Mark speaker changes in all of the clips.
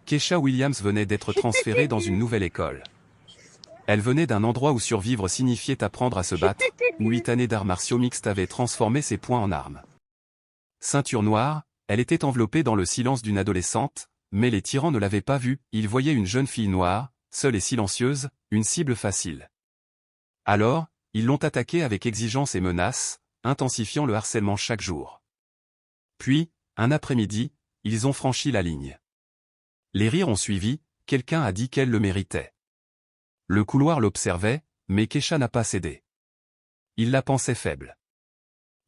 Speaker 1: Keisha Williams venait d'être transférée dans une nouvelle école. Elle venait d'un endroit où survivre signifiait apprendre à se battre, où 8 années d'arts martiaux mixtes avaient transformé ses poings en armes. Ceinture noire, elle était enveloppée dans le silence d'une adolescente, mais les tyrans ne l'avaient pas vue, ils voyaient une jeune fille noire, seule et silencieuse, une cible facile. Alors, ils l'ont attaquée avec exigence et menace, intensifiant le harcèlement chaque jour. Puis, un après-midi, ils ont franchi la ligne. Les rires ont suivi, quelqu'un a dit qu'elle le méritait. Le couloir l'observait, mais Keisha n'a pas cédé. Il la pensait faible.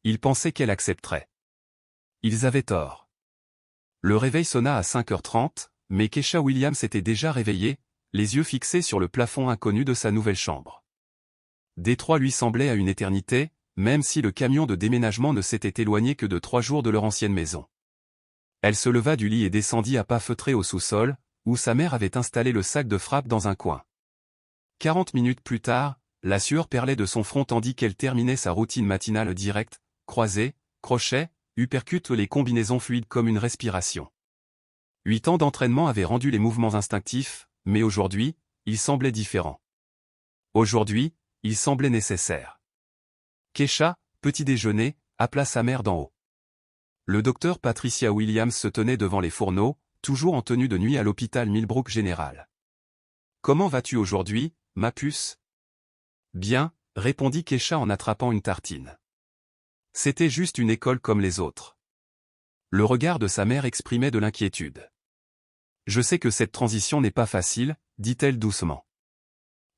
Speaker 1: Il pensait qu'elle accepterait. Ils avaient tort. Le réveil sonna à 5h30, mais Keisha Williams était déjà réveillée, les yeux fixés sur le plafond inconnu de sa nouvelle chambre. Détroit lui semblait à une éternité, même si le camion de déménagement ne s'était éloigné que de 3 jours de leur ancienne maison. Elle se leva du lit et descendit à pas feutrés au sous-sol, où sa mère avait installé le sac de frappe dans un coin. 40 minutes plus tard, la sueur perlait de son front tandis qu'elle terminait sa routine matinale directe, croisée, crochet, uppercut les combinaisons fluides comme une respiration. 8 ans d'entraînement avaient rendu les mouvements instinctifs, mais aujourd'hui, ils semblaient différents. Aujourd'hui, ils semblaient nécessaires. Keisha, petit déjeuner, appela sa mère d'en haut. Le docteur Patricia Williams se tenait devant les fourneaux, toujours en tenue de nuit à l'hôpital Millbrook Général. « Comment vas-tu aujourd'hui, ma puce ?»« Bien, » répondit Keisha en attrapant une tartine. C'était juste une école comme les autres. Le regard de sa mère exprimait de l'inquiétude. « Je sais que cette transition n'est pas facile, » dit-elle doucement.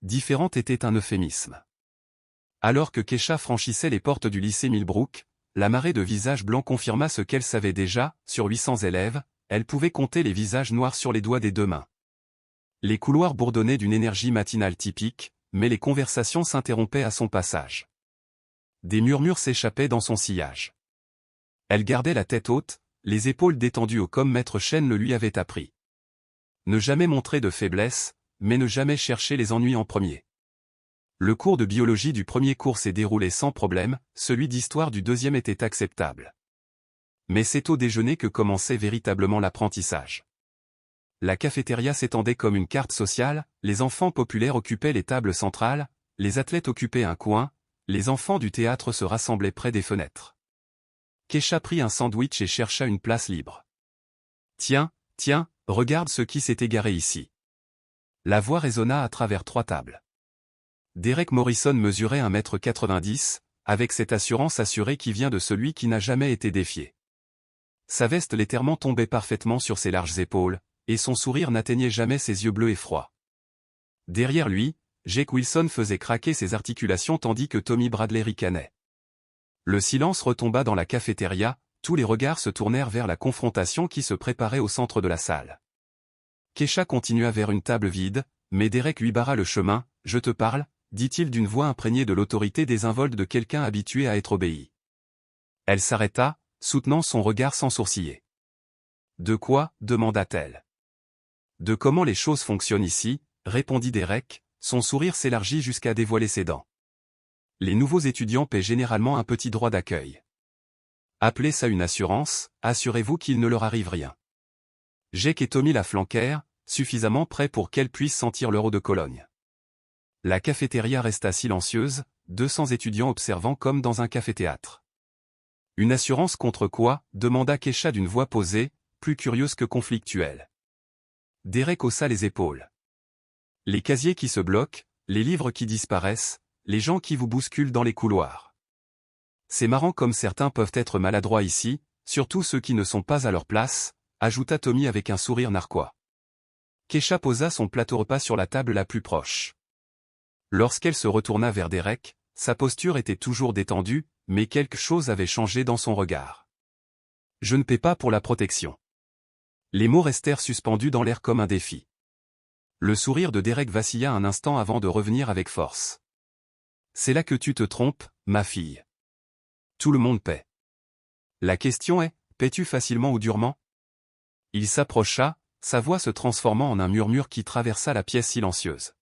Speaker 1: Différente était un euphémisme. Alors que Keisha franchissait les portes du lycée Millbrook, la marée de visages blancs confirma ce qu'elle savait déjà, sur 800 élèves, elle pouvait compter les visages noirs sur les doigts des 2 mains. Les couloirs bourdonnaient d'une énergie matinale typique, mais les conversations s'interrompaient à son passage. Des murmures s'échappaient dans son sillage. Elle gardait la tête haute, les épaules détendues comme Maître Chen le lui avait appris. Ne jamais montrer de faiblesse, mais ne jamais chercher les ennuis en premier. Le cours de biologie du premier cours s'est déroulé sans problème, celui d'histoire du deuxième était acceptable. Mais c'est au déjeuner que commençait véritablement l'apprentissage. La cafétéria s'étendait comme une carte sociale, les enfants populaires occupaient les tables centrales, les athlètes occupaient un coin, les enfants du théâtre se rassemblaient près des fenêtres. Keisha prit un sandwich et chercha une place libre. « Tiens, regarde ce qui s'est égaré ici. » La voix résonna à travers 3 tables. Derek Morrison mesurait 1,90 m, avec cette assurance assurée qui vient de celui qui n'a jamais été défié. Sa veste légèrement tombait parfaitement sur ses larges épaules, et son sourire n'atteignait jamais ses yeux bleus et froids. Derrière lui, Jake Wilson faisait craquer ses articulations tandis que Tommy Bradley ricanait. Le silence retomba dans la cafétéria, tous les regards se tournèrent vers la confrontation qui se préparait au centre de la salle. Keisha continua vers une table vide, mais Derek lui barra le chemin. « Je te parle », dit-il d'une voix imprégnée de l'autorité désinvolte de quelqu'un habitué à être obéi. Elle s'arrêta, soutenant son regard sans sourciller. « De quoi ?» demanda-t-elle. « De comment les choses fonctionnent ici », répondit Derek, son sourire s'élargit jusqu'à dévoiler ses dents. Les nouveaux étudiants paient généralement un petit droit d'accueil. Appelez ça une assurance, assurez-vous qu'il ne leur arrive rien. Jake et Tommy la flanquèrent, suffisamment près pour qu'elle puisse sentir leur eau de Cologne. La cafétéria resta silencieuse, 200 étudiants observant comme dans un café-théâtre. « Une assurance contre quoi ?» demanda Keisha d'une voix posée, plus curieuse que conflictuelle. Derek haussa les épaules. « Les casiers qui se bloquent, les livres qui disparaissent, les gens qui vous bousculent dans les couloirs. C'est marrant comme certains peuvent être maladroits ici, surtout ceux qui ne sont pas à leur place, » ajouta Tommy avec un sourire narquois. Keisha posa son plateau repas sur la table la plus proche. Lorsqu'elle se retourna vers Derek, sa posture était toujours détendue, mais quelque chose avait changé dans son regard. « Je ne paie pas pour la protection. » Les mots restèrent suspendus dans l'air comme un défi. Le sourire de Derek vacilla un instant avant de revenir avec force. « C'est là que tu te trompes, ma fille. Tout le monde paie. La question est, paies-tu facilement ou durement ?» Il s'approcha, sa voix se transformant en un murmure qui traversa la pièce silencieuse.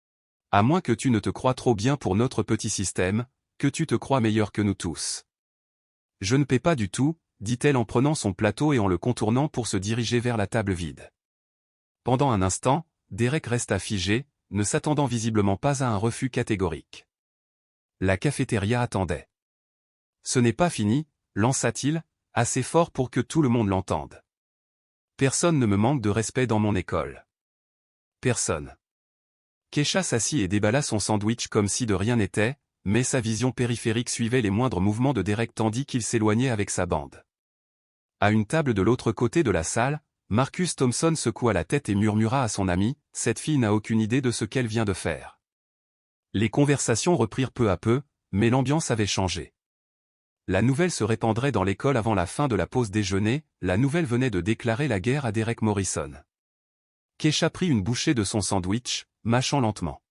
Speaker 1: « À moins que tu ne te crois trop bien pour notre petit système, que tu te crois meilleur que nous tous. »« Je ne paie pas du tout, » dit-elle en prenant son plateau et en le contournant pour se diriger vers la table vide. Pendant un instant, Derek resta figé, ne s'attendant visiblement pas à un refus catégorique. La cafétéria attendait. Ce n'est pas fini, lança-t-il, assez fort pour que tout le monde l'entende. Personne ne me manque de respect dans mon école. Personne. Keisha s'assit et déballa son sandwich comme si de rien n'était, mais sa vision périphérique suivait les moindres mouvements de Derek tandis qu'il s'éloignait avec sa bande. À une table de l'autre côté de la salle, Marcus Thompson secoua la tête et murmura à son ami, « Cette fille n'a aucune idée de ce qu'elle vient de faire. » Les conversations reprirent peu à peu, mais l'ambiance avait changé. La nouvelle se répandrait dans l'école avant la fin de la pause déjeuner, la nouvelle venait de déclarer la guerre à Derek Morrison. Keisha prit une bouchée de son sandwich, mâchant lentement.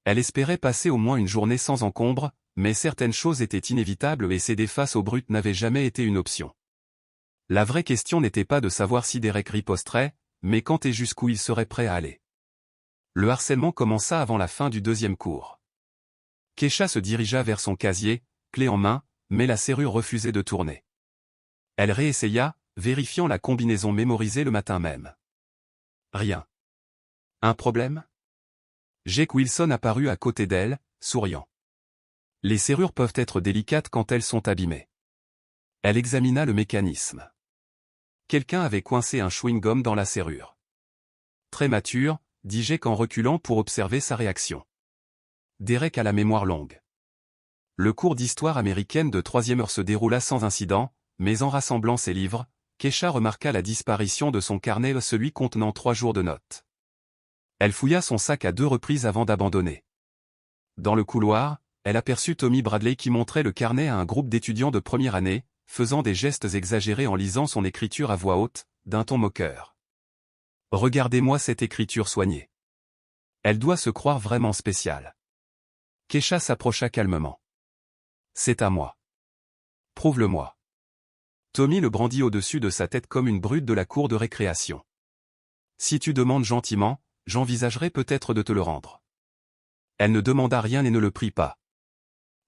Speaker 1: Elle espérait passer au moins une journée sans encombre, mais certaines choses étaient inévitables et céder face au brut n'avait jamais été une option. La vraie question n'était pas de savoir si Derek riposterait, mais quand et jusqu'où il serait prêt à aller. Le harcèlement commença avant la fin du deuxième cours. Keisha se dirigea vers son casier, clé en main, mais la serrure refusait de tourner. Elle réessaya, vérifiant la combinaison mémorisée le matin même. Rien. Un problème? Jake Wilson apparut à côté d'elle, souriant. Les serrures peuvent être délicates quand elles sont abîmées. Elle examina le mécanisme. Quelqu'un avait coincé un chewing-gum dans la serrure. Très mature, dit Jake en reculant pour observer sa réaction. Derek a la mémoire longue. Le cours d'histoire américaine de 3e heure se déroula sans incident, mais en rassemblant ses livres, Keisha remarqua la disparition de son carnet, celui contenant 3 jours de notes. Elle fouilla son sac à 2 reprises avant d'abandonner. Dans le couloir, elle aperçut Tommy Bradley qui montrait le carnet à un groupe d'étudiants de première année, faisant des gestes exagérés en lisant son écriture à voix haute, d'un ton moqueur. « Regardez-moi cette écriture soignée. Elle doit se croire vraiment spéciale. » Keisha s'approcha calmement. « C'est à moi. Prouve-le-moi. » Tommy le brandit au-dessus de sa tête comme une brute de la cour de récréation. « Si tu demandes gentiment, j'envisagerai peut-être de te le rendre. » Elle ne demanda rien et ne le prit pas.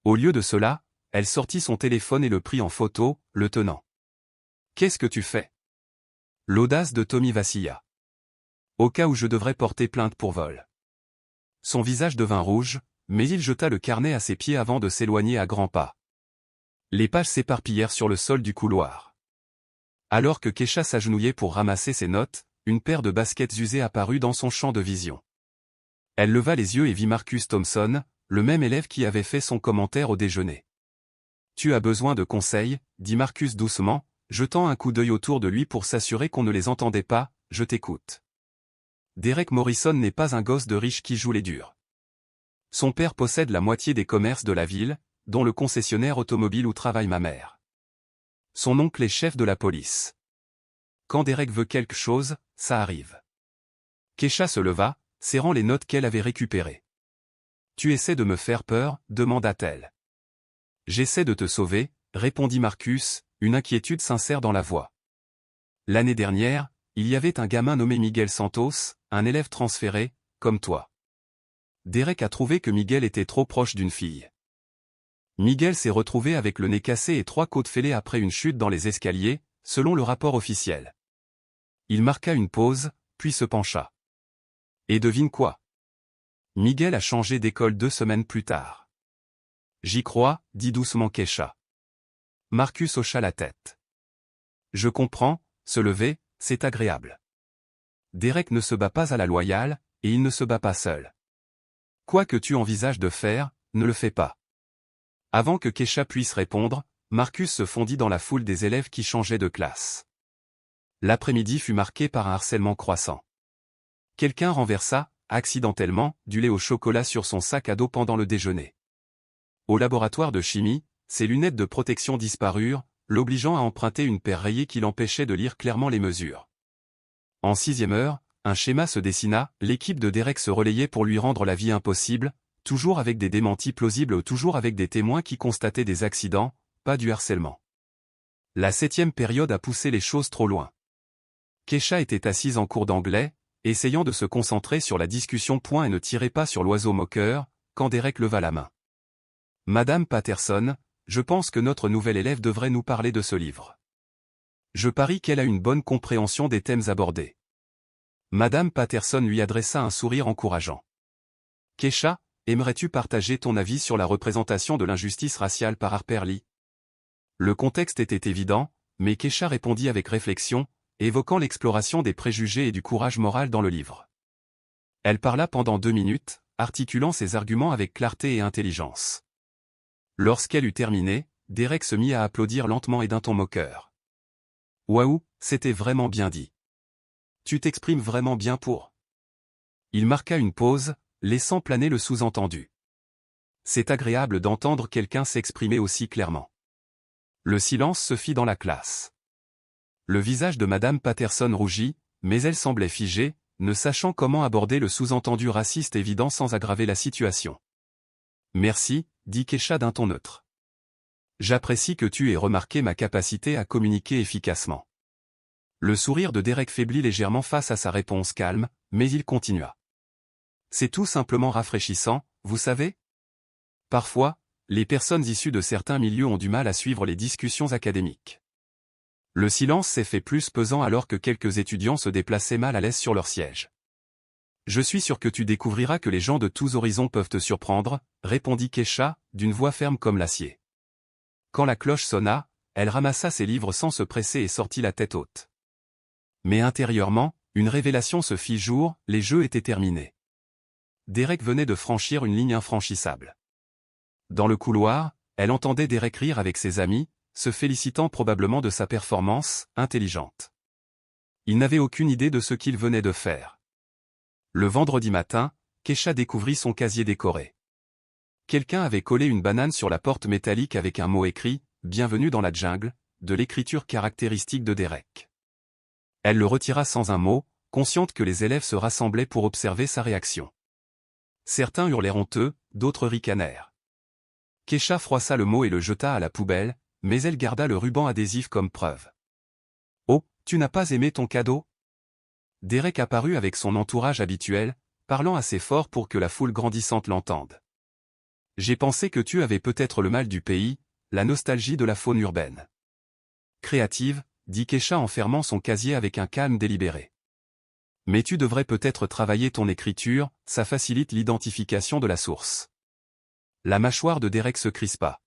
Speaker 1: Au lieu de cela, elle sortit son téléphone et le prit en photo, le tenant. « Qu'est-ce que tu fais? » L'audace de Tommy vacilla. « Au cas où je devrais porter plainte pour vol. » Son visage devint rouge, mais il jeta le carnet à ses pieds avant de s'éloigner à grands pas. Les pages s'éparpillèrent sur le sol du couloir. Alors que Keisha s'agenouillait pour ramasser ses notes, une paire de baskets usées apparut dans son champ de vision. Elle leva les yeux et vit Marcus Thompson, le même élève qui avait fait son commentaire au déjeuner. « Tu as besoin de conseils, » dit Marcus doucement, jetant un coup d'œil autour de lui pour s'assurer qu'on ne les entendait pas, « Je t'écoute. » Derek Morrison n'est pas un gosse de riche qui joue les durs. Son père possède la moitié des commerces de la ville, dont le concessionnaire automobile où travaille ma mère. Son oncle est chef de la police. Quand Derek veut quelque chose, ça arrive. Keisha se leva, serrant les notes qu'elle avait récupérées. « Tu essaies de me faire peur ?» demanda-t-elle. « J'essaie de te sauver » répondit Marcus, une inquiétude sincère dans la voix. L'année dernière, il y avait un gamin nommé Miguel Santos, un élève transféré, comme toi. Derek a trouvé que Miguel était trop proche d'une fille. Miguel s'est retrouvé avec le nez cassé et 3 côtes fêlées après une chute dans les escaliers, selon le rapport officiel. Il marqua une pause, puis se pencha. Et devine quoi? Miguel a changé d'école 2 semaines plus tard. J'y crois, dit doucement Keisha. Marcus hocha la tête. Je comprends, se lever, c'est agréable. Derek ne se bat pas à la loyale, et il ne se bat pas seul. Quoi que tu envisages de faire, ne le fais pas. Avant que Keisha puisse répondre, Marcus se fondit dans la foule des élèves qui changeaient de classe. L'après-midi fut marqué par un harcèlement croissant. Quelqu'un renversa, accidentellement, du lait au chocolat sur son sac à dos pendant le déjeuner. Au laboratoire de chimie, ses lunettes de protection disparurent, l'obligeant à emprunter une paire rayée qui l'empêchait de lire clairement les mesures. En 6e heure, un schéma se dessina, l'équipe de Derek se relayait pour lui rendre la vie impossible, toujours avec des démentis plausibles ou toujours avec des témoins qui constataient des accidents, pas du harcèlement. La 7e période a poussé les choses trop loin. Keisha était assise en cours d'anglais, essayant de se concentrer sur la discussion et ne tirait pas sur l'oiseau moqueur, quand Derek leva la main. « Madame Patterson, je pense que notre nouvelle élève devrait nous parler de ce livre. Je parie qu'elle a une bonne compréhension des thèmes abordés. » Madame Patterson lui adressa un sourire encourageant. Keisha, aimerais-tu partager ton avis sur la représentation de l'injustice raciale par Harper Lee? Le contexte était évident, mais Keisha répondit avec réflexion, évoquant l'exploration des préjugés et du courage moral dans le livre. Elle parla pendant 2 minutes, articulant ses arguments avec clarté et intelligence. Lorsqu'elle eut terminé, Derek se mit à applaudir lentement et d'un ton moqueur. « Waouh, c'était vraiment bien dit. Tu t'exprimes vraiment bien pour. » Il marqua une pause, laissant planer le sous-entendu. C'est agréable d'entendre quelqu'un s'exprimer aussi clairement. Le silence se fit dans la classe. Le visage de Madame Patterson rougit, mais elle semblait figée, ne sachant comment aborder le sous-entendu raciste évident sans aggraver la situation. « Merci, dit Keisha d'un ton neutre. J'apprécie que tu aies remarqué ma capacité à communiquer efficacement. » Le sourire de Derek faiblit légèrement face à sa réponse calme, mais il continua. « C'est tout simplement rafraîchissant, vous savez? Parfois, les personnes issues de certains milieux ont du mal à suivre les discussions académiques. » Le silence s'est fait plus pesant alors que quelques étudiants se déplaçaient mal à l'aise sur leur siège. « Je suis sûr que tu découvriras que les gens de tous horizons peuvent te surprendre, répondit Keisha, d'une voix ferme comme l'acier. Quand la cloche sonna, elle ramassa ses livres sans se presser et sortit la tête haute. Mais intérieurement, une révélation se fit jour, les jeux étaient terminés. Derek venait de franchir une ligne infranchissable. Dans le couloir, elle entendait Derek rire avec ses amis, se félicitant probablement de sa performance, intelligente. Il n'avait aucune idée de ce qu'il venait de faire. Le vendredi matin, Keisha découvrit son casier décoré. Quelqu'un avait collé une banane sur la porte métallique avec un mot écrit « Bienvenue dans la jungle », de l'écriture caractéristique de Derek. Elle le retira sans un mot, consciente que les élèves se rassemblaient pour observer sa réaction. Certains hurlèrent honteux, d'autres ricanèrent. Keisha froissa le mot et le jeta à la poubelle, mais elle garda le ruban adhésif comme preuve. « Oh, tu n'as pas aimé ton cadeau ?» Derek apparut avec son entourage habituel, parlant assez fort pour que la foule grandissante l'entende. « J'ai pensé que tu avais peut-être le mal du pays, la nostalgie de la faune urbaine. » Créative, dit Keisha en fermant son casier avec un calme délibéré. « Mais tu devrais peut-être travailler ton écriture, ça facilite l'identification de la source. » La mâchoire de Derek se crispa.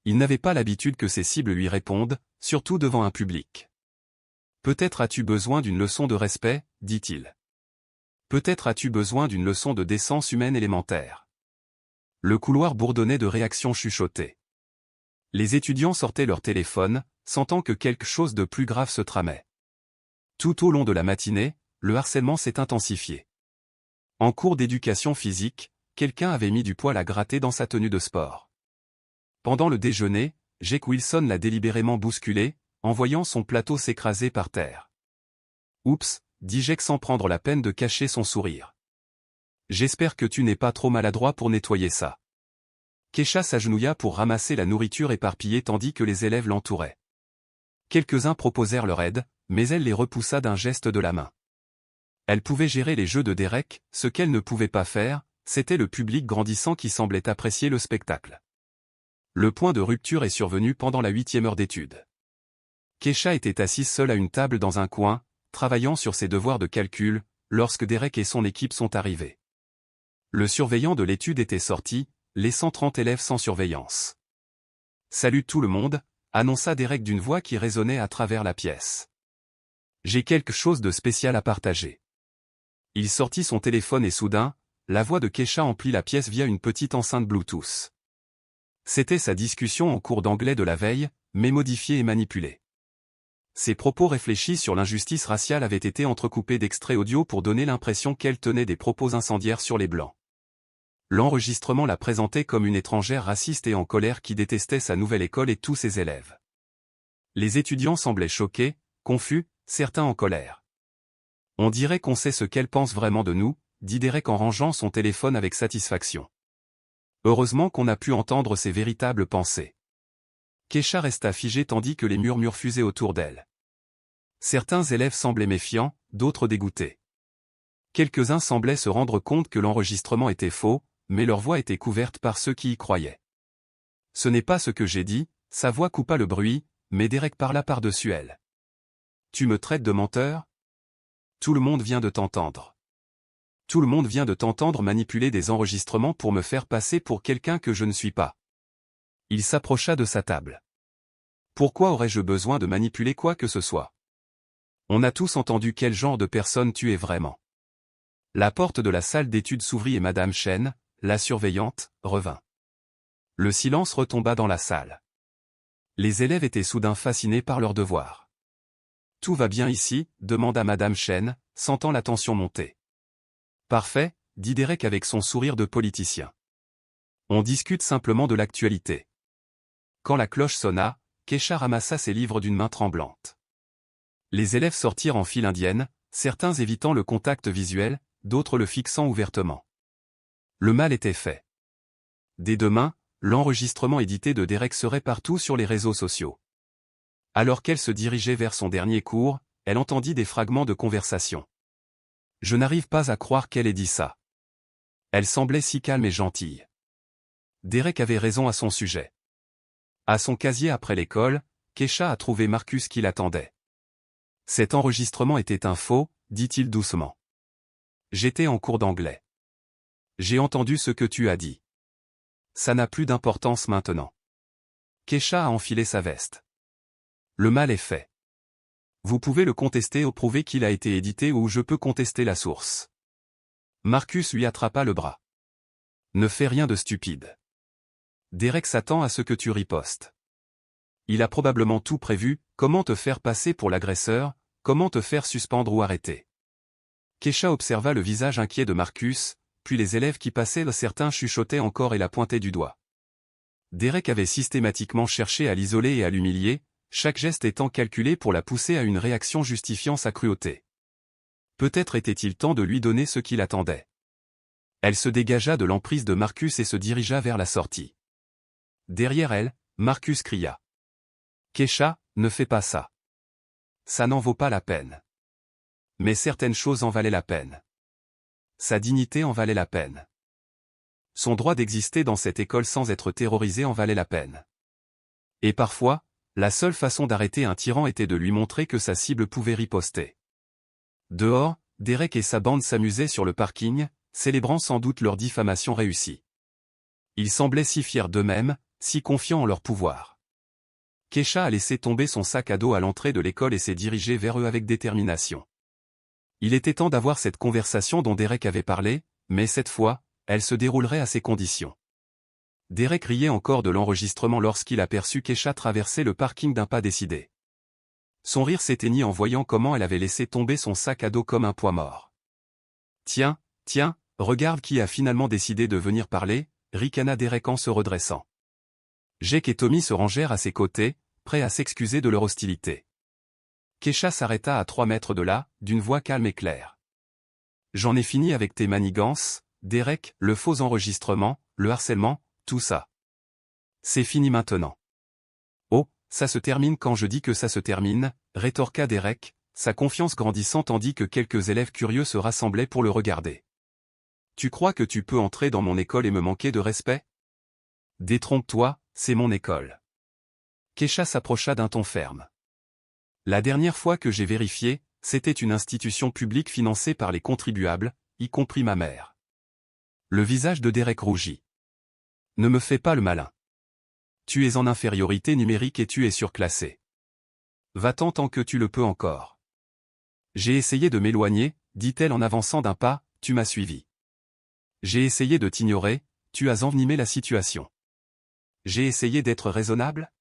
Speaker 1: Il n'avait pas l'habitude que ses cibles lui répondent, surtout devant un public. « Peut-être as-tu besoin d'une leçon de respect, dit-il. Peut-être as-tu besoin d'une leçon de décence humaine élémentaire. » Le couloir bourdonnait de réactions chuchotées. Les étudiants sortaient leur téléphone, sentant que quelque chose de plus grave se tramait. Tout au long de la matinée, le harcèlement s'est intensifié. En cours d'éducation physique, quelqu'un avait mis du poil à gratter dans sa tenue de sport. Pendant le déjeuner, Jake Wilson l'a délibérément bousculé, en voyant son plateau s'écraser par terre. « Oups », dit Jake sans prendre la peine de cacher son sourire. « J'espère que tu n'es pas trop maladroit pour nettoyer ça. » Keisha s'agenouilla pour ramasser la nourriture éparpillée tandis que les élèves l'entouraient. Quelques-uns proposèrent leur aide, mais elle les repoussa d'un geste de la main. Elle pouvait gérer les jeux de Derek, ce qu'elle ne pouvait pas faire, c'était le public grandissant qui semblait apprécier le spectacle. Le point de rupture est survenu pendant la 8e heure d'études. Keisha était assise seule à une table dans un coin, travaillant sur ses devoirs de calcul, lorsque Derek et son équipe sont arrivés. Le surveillant de l'étude était sorti, laissant 30 élèves sans surveillance. « Salut tout le monde », annonça Derek d'une voix qui résonnait à travers la pièce. « J'ai quelque chose de spécial à partager. » Il sortit son téléphone et soudain, la voix de Keisha emplit la pièce via une petite enceinte Bluetooth. C'était sa discussion en cours d'anglais de la veille, mais modifiée et manipulée. Ses propos réfléchis sur l'injustice raciale avaient été entrecoupés d'extraits audio pour donner l'impression qu'elle tenait des propos incendiaires sur les Blancs. L'enregistrement la présentait comme une étrangère raciste et en colère qui détestait sa nouvelle école et tous ses élèves. Les étudiants semblaient choqués, confus, certains en colère. « On dirait qu'on sait ce qu'elle pense vraiment de nous », dit Derek en rangeant son téléphone avec satisfaction. Heureusement qu'on a pu entendre ses véritables pensées. Keisha resta figée tandis que les murmures fusaient autour d'elle. Certains élèves semblaient méfiants, d'autres dégoûtés. Quelques-uns semblaient se rendre compte que l'enregistrement était faux, mais leur voix était couverte par ceux qui y croyaient. « Ce n'est pas ce que j'ai dit », sa voix coupa le bruit, mais Derek parla par-dessus elle. « Tu me traites de menteur ? Tout le monde vient de t'entendre. Tout le monde vient de t'entendre manipuler des enregistrements pour me faire passer pour quelqu'un que je ne suis pas. Il s'approcha de sa table. Pourquoi aurais-je besoin de manipuler quoi que ce soit? On a tous entendu quel genre de personne tu es vraiment. La porte de la salle d'études s'ouvrit et Madame Chen, la surveillante, revint. Le silence retomba dans la salle. Les élèves étaient soudain fascinés par leur devoir. « Tout va bien ici ?» demanda Madame Chen, sentant la tension monter. « Parfait » dit Derek avec son sourire de politicien. « On discute simplement de l'actualité. » Quand la cloche sonna, Kesha ramassa ses livres d'une main tremblante. Les élèves sortirent en file indienne, certains évitant le contact visuel, d'autres le fixant ouvertement. Le mal était fait. Dès demain, l'enregistrement édité de Derek serait partout sur les réseaux sociaux. Alors qu'elle se dirigeait vers son dernier cours, elle entendit des fragments de conversation. « Je n'arrive pas à croire qu'elle ait dit ça. » Elle semblait si calme et gentille. Derek avait raison à son sujet. À son casier après l'école, Kesha a trouvé Marcus qui l'attendait. « Cet enregistrement était un faux, dit-il doucement. J'étais en cours d'anglais. J'ai entendu ce que tu as dit. Ça n'a plus d'importance maintenant. » Kesha a enfilé sa veste. Le mal est fait. Vous pouvez le contester ou prouver qu'il a été édité ou je peux contester la source. Marcus lui attrapa le bras. Ne fais rien de stupide. Derek s'attend à ce que tu ripostes. Il a probablement tout prévu, comment te faire passer pour l'agresseur, comment te faire suspendre ou arrêter. Kesha observa le visage inquiet de Marcus, puis les élèves qui passaient, certains chuchotaient encore et la pointaient du doigt. Derek avait systématiquement cherché à l'isoler et à l'humilier, chaque geste étant calculé pour la pousser à une réaction justifiant sa cruauté. Peut-être était-il temps de lui donner ce qu'il attendait. Elle se dégagea de l'emprise de Marcus et se dirigea vers la sortie. Derrière elle, Marcus cria. « Kesha, ne fais pas ça. Ça n'en vaut pas la peine. » Mais certaines choses en valaient la peine. Sa dignité en valait la peine. Son droit d'exister dans cette école sans être terrorisé en valait la peine. Et parfois, la seule façon d'arrêter un tyran était de lui montrer que sa cible pouvait riposter. Dehors, Derek et sa bande s'amusaient sur le parking, célébrant sans doute leur diffamation réussie. Ils semblaient si fiers d'eux-mêmes, si confiants en leur pouvoir. Kesha a laissé tomber son sac à dos à l'entrée de l'école et s'est dirigée vers eux avec détermination. Il était temps d'avoir cette conversation dont Derek avait parlé, mais cette fois, elle se déroulerait à ses conditions. Derek riait encore de l'enregistrement lorsqu'il aperçut Kesha traverser le parking d'un pas décidé. Son rire s'éteignit en voyant comment elle avait laissé tomber son sac à dos comme un poids mort. « Tiens, regarde qui a finalement décidé de venir parler » ricana Derek en se redressant. Jake et Tommy se rangèrent à ses côtés, prêts à s'excuser de leur hostilité. Kesha s'arrêta à 3 mètres de là, d'une voix calme et claire. « J'en ai fini avec tes manigances, Derek, le faux enregistrement, le harcèlement, tout ça. C'est fini maintenant. » « Oh, ça se termine quand je dis que ça se termine, » rétorqua Derek, sa confiance grandissant tandis que quelques élèves curieux se rassemblaient pour le regarder. « Tu crois que tu peux entrer dans mon école et me manquer de respect? Détrompe-toi, c'est mon école. » Kesha s'approcha d'un ton ferme. « La dernière fois que j'ai vérifié, c'était une institution publique financée par les contribuables, y compris ma mère. » Le visage de Derek rougit. « Ne me fais pas le malin. Tu es en infériorité numérique et tu es surclassé. Va-t'en tant que tu le peux encore. » J'ai essayé de m'éloigner, dit-elle en avançant d'un pas, tu m'as suivi. J'ai essayé de t'ignorer, tu as envenimé la situation. J'ai essayé d'être raisonnable?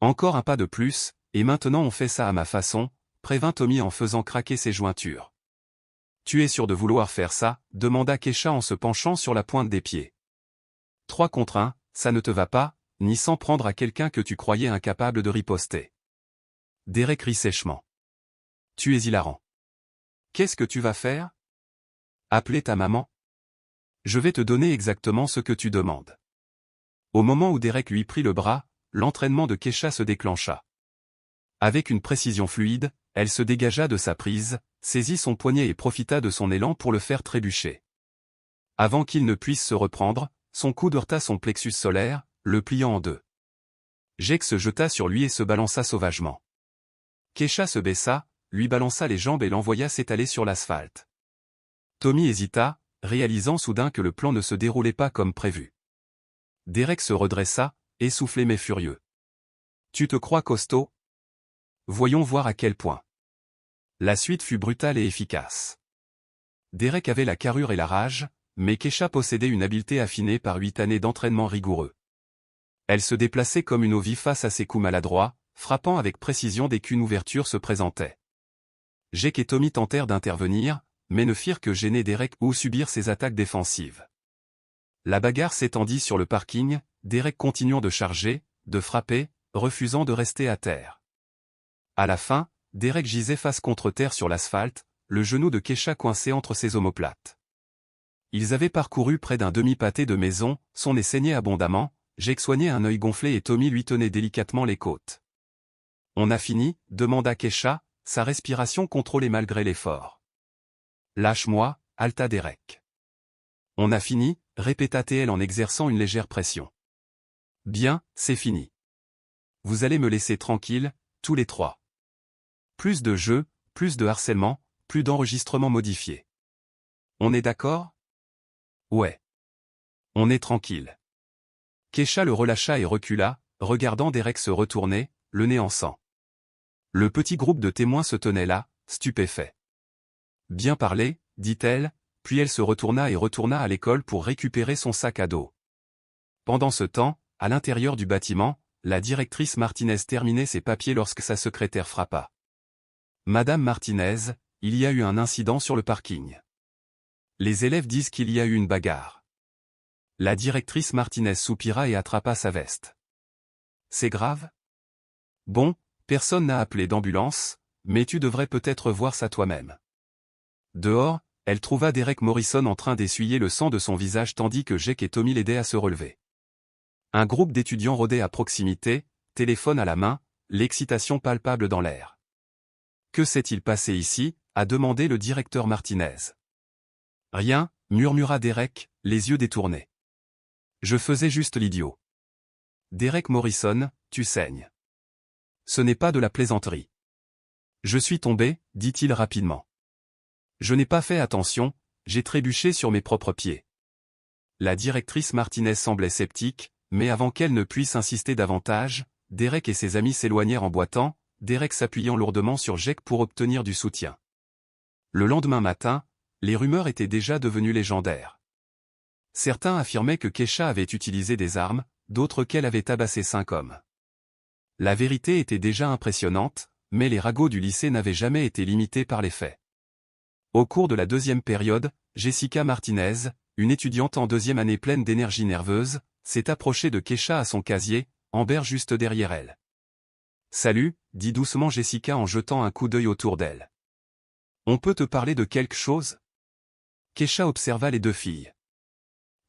Speaker 1: Encore un pas de plus, et maintenant on fait ça à ma façon, prévint Tommy en faisant craquer ses jointures. Tu es sûr de vouloir faire ça? Demanda Kesha en se penchant sur la pointe des pieds. 3 contre 1, ça ne te va pas, ni s'en prendre à quelqu'un que tu croyais incapable de riposter. Derek rit sèchement. Tu es hilarant. Qu'est-ce que tu vas faire? Appeler ta maman? Je vais te donner exactement ce que tu demandes. Au moment où Derek lui prit le bras, l'entraînement de Kesha se déclencha. Avec une précision fluide, elle se dégagea de sa prise, saisit son poignet et profita de son élan pour le faire trébucher. Avant qu'il ne puisse se reprendre, son coude heurta son plexus solaire, le pliant en deux. Jake se jeta sur lui et se balança sauvagement. Kesha se baissa, lui balança les jambes et l'envoya s'étaler sur l'asphalte. Tommy hésita, réalisant soudain que le plan ne se déroulait pas comme prévu. Derek se redressa, essoufflé mais furieux. « Tu te crois costaud? Voyons voir à quel point. » La suite fut brutale et efficace. Derek avait la carrure et la rage, mais Kesha possédait une habileté affinée par 8 années d'entraînement rigoureux. Elle se déplaçait comme une eau vive face à ses coups maladroits, frappant avec précision dès qu'une ouverture se présentait. Jake et Tommy tentèrent d'intervenir, mais ne firent que gêner Derek ou subir ses attaques défensives. La bagarre s'étendit sur le parking, Derek continuant de charger, de frapper, refusant de rester à terre. À la fin, Derek gisait face contre terre sur l'asphalte, le genou de Kesha coincé entre ses omoplates. Ils avaient parcouru près d'un demi-pâté de maison, son nez saignait abondamment, Jake soignait un œil gonflé et Tommy lui tenait délicatement les côtes. « On a fini ?» demanda Kesha, sa respiration contrôlée malgré l'effort. « Lâche-moi » haleta Derek. « On a fini » répéta-t-elle en exerçant une légère pression. « Bien, c'est fini. Vous allez me laisser tranquille, tous les trois. Plus de jeux, plus de harcèlement, plus d'enregistrements modifiés. On est d'accord? Ouais. On est tranquille. » Kesha le relâcha et recula, regardant Derek se retourner, le nez en sang. Le petit groupe de témoins se tenait là, stupéfait. « Bien parlé, » dit-elle, puis elle se retourna et retourna à l'école pour récupérer son sac à dos. Pendant ce temps, à l'intérieur du bâtiment, la directrice Martinez terminait ses papiers lorsque sa secrétaire frappa. « Madame Martinez, il y a eu un incident sur le parking. Les élèves disent qu'il y a eu une bagarre. » La directrice Martinez soupira et attrapa sa veste. « C'est grave? Bon, personne n'a appelé d'ambulance, mais tu devrais peut-être voir ça toi-même. » Dehors, elle trouva Derek Morrison en train d'essuyer le sang de son visage tandis que Jake et Tommy l'aidaient à se relever. Un groupe d'étudiants rôdait à proximité, téléphone à la main, l'excitation palpable dans l'air. « Que s'est-il passé ici ?» a demandé le directeur Martinez. « Rien, » murmura Derek, les yeux détournés. « Je faisais juste l'idiot. »« Derek Morrison, tu saignes. Ce n'est pas de la plaisanterie. »« Je suis tombé, » dit-il rapidement. « Je n'ai pas fait attention, j'ai trébuché sur mes propres pieds. » La directrice Martinez semblait sceptique, mais avant qu'elle ne puisse insister davantage, Derek et ses amis s'éloignèrent en boitant, Derek s'appuyant lourdement sur Jake pour obtenir du soutien. Le lendemain matin, les rumeurs étaient déjà devenues légendaires. Certains affirmaient que Kesha avait utilisé des armes, d'autres qu'elle avait tabassé 5 hommes. La vérité était déjà impressionnante, mais les ragots du lycée n'avaient jamais été limités par les faits. Au cours de la deuxième période, Jessica Martinez, une étudiante en deuxième année pleine d'énergie nerveuse, s'est approchée de Kesha à son casier, Amber juste derrière elle. « Salut » dit doucement Jessica en jetant un coup d'œil autour d'elle. « On peut te parler de quelque chose ?» Kesha observa les deux filles.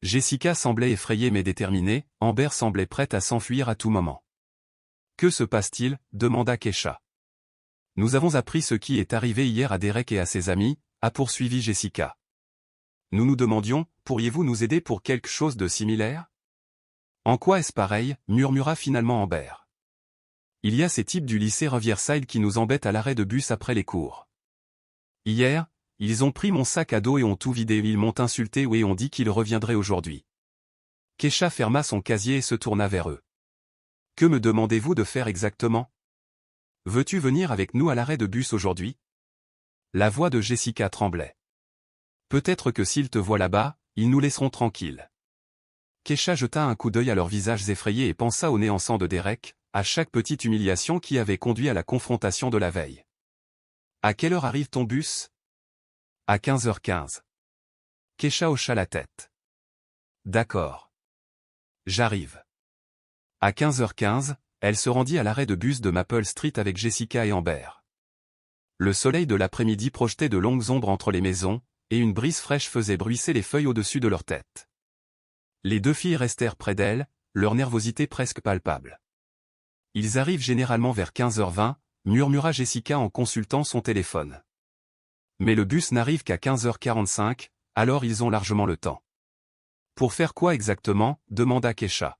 Speaker 1: Jessica semblait effrayée mais déterminée, Amber semblait prête à s'enfuir à tout moment. « Que se passe-t-il » demanda Kesha. « Nous avons appris ce qui est arrivé hier à Derek et à ses amis, » a poursuivi Jessica. « Nous nous demandions, pourriez-vous nous aider pour quelque chose de similaire ? » « En quoi est-ce pareil » murmura finalement Amber. « Il y a ces types du lycée Riverside qui nous embêtent à l'arrêt de bus après les cours. Hier, ils ont pris mon sac à dos et ont tout vidé, ils m'ont insulté et ont dit qu'ils reviendraient aujourd'hui. » Kesha ferma son casier et se tourna vers eux. « Que me demandez-vous de faire exactement ? Veux-tu venir avec nous à l'arrêt de bus aujourd'hui ? » La voix de Jessica tremblait. « Peut-être que s'ils te voient là-bas, ils nous laisseront tranquilles. » Kesha jeta un coup d'œil à leurs visages effrayés et pensa au nez en sang de Derek, à chaque petite humiliation qui avait conduit à la confrontation de la veille. « À quelle heure arrive ton bus ? » « À 15h15. » Kesha hocha la tête. « D'accord. J'arrive. » À 15h15, elle se rendit à l'arrêt de bus de Maple Street avec Jessica et Amber. Le soleil de l'après-midi projetait de longues ombres entre les maisons, et une brise fraîche faisait bruisser les feuilles au-dessus de leur tête. Les deux filles restèrent près d'elle, leur nervosité presque palpable. « Ils arrivent généralement vers 15h20, » murmura Jessica en consultant son téléphone. « Mais le bus n'arrive qu'à 15h45, alors ils ont largement le temps. »« Pour faire quoi exactement ?» demanda Kesha.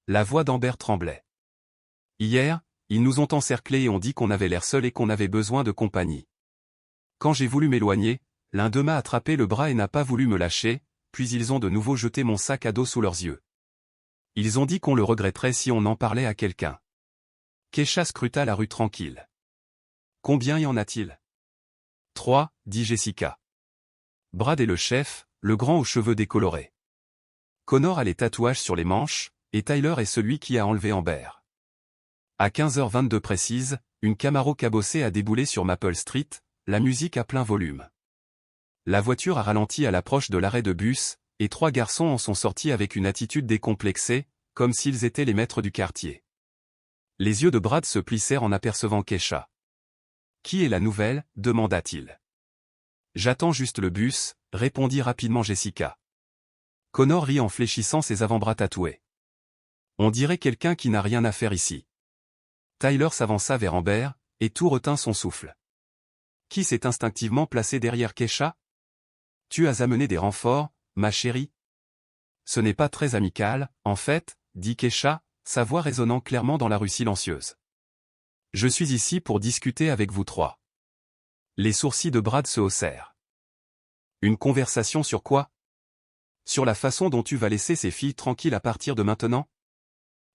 Speaker 1: La voix d'Amber tremblait. « Hier, ils nous ont encerclés et ont dit qu'on avait l'air seul et qu'on avait besoin de compagnie. Quand j'ai voulu m'éloigner, l'un d'eux m'a attrapé le bras et n'a pas voulu me lâcher, puis ils ont de nouveau jeté mon sac à dos sous leurs yeux. Ils ont dit qu'on le regretterait si on en parlait à quelqu'un. Keisha scruta la rue tranquille. Combien y en a-t-il? 3, dit Jessica. Brad est le chef, le grand aux cheveux décolorés. Connor a les tatouages sur les manches, et Tyler est celui qui a enlevé Amber. À 15h22 précise, une Camaro cabossée a déboulé sur Maple Street, la musique à plein volume. La voiture a ralenti à l'approche de l'arrêt de bus, et 3 garçons en sont sortis avec une attitude décomplexée, comme s'ils étaient les maîtres du quartier. Les yeux de Brad se plissèrent en apercevant Keisha. « Qui est la nouvelle » demanda-t-il. « J'attends juste le bus » répondit rapidement Jessica. Connor rit en fléchissant ses avant-bras tatoués. « On dirait quelqu'un qui n'a rien à faire ici. » Tyler s'avança vers Amber, et tout retint son souffle. Qui s'est instinctivement placé derrière Keisha? Tu as amené des renforts, ma chérie? Ce n'est pas très amical, en fait, dit Keisha, sa voix résonnant clairement dans la rue silencieuse. Je suis ici pour discuter avec vous trois. Les sourcils de Brad se haussèrent. Une conversation sur quoi? Sur la façon dont tu vas laisser ces filles tranquilles à partir de maintenant?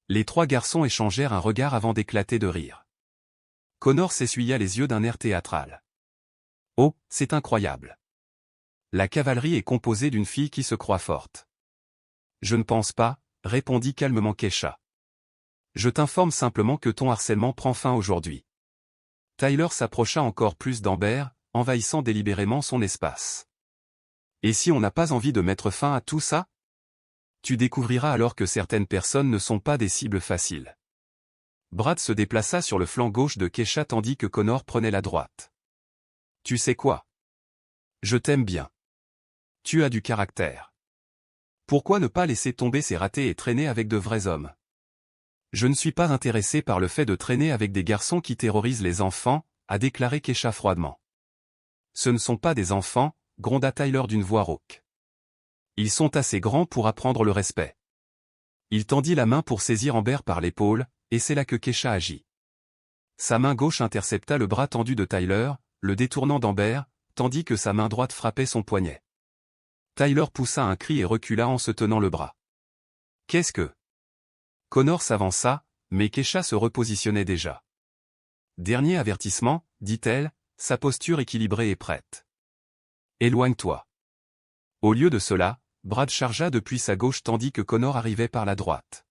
Speaker 1: Les 3 garçons échangèrent un regard avant d'éclater de rire. Connor s'essuya les yeux d'un air théâtral. Oh, c'est incroyable. La cavalerie est composée d'une fille qui se croit forte. Je ne pense pas, répondit calmement Keisha. Je t'informe simplement que ton harcèlement prend fin aujourd'hui. Tyler s'approcha encore plus d'Amber, envahissant délibérément son espace. Et si on n'a pas envie de mettre fin à tout ça? Tu découvriras alors que certaines personnes ne sont pas des cibles faciles. Brad se déplaça sur le flanc gauche de Keisha tandis que Connor prenait la droite. Tu sais quoi? Je t'aime bien. Tu as du caractère. Pourquoi ne pas laisser tomber ces ratés et traîner avec de vrais hommes? Je ne suis pas intéressé par le fait de traîner avec des garçons qui terrorisent les enfants, a déclaré Keisha froidement. Ce ne sont pas des enfants, gronda Tyler d'une voix rauque. Ils sont assez grands pour apprendre le respect. Il tendit la main pour saisir Amber par l'épaule, et c'est là que Keisha agit. Sa main gauche intercepta le bras tendu de Tyler, le détournant d'Amber, tandis que sa main droite frappait son poignet. Tyler poussa un cri et recula en se tenant le bras. Qu'est-ce que? Connor s'avança, mais Keisha se repositionnait déjà. Dernier avertissement, dit-elle, sa posture équilibrée et prête. Éloigne-toi. Au lieu de cela, Brad chargea depuis sa gauche tandis que Connor arrivait par la droite.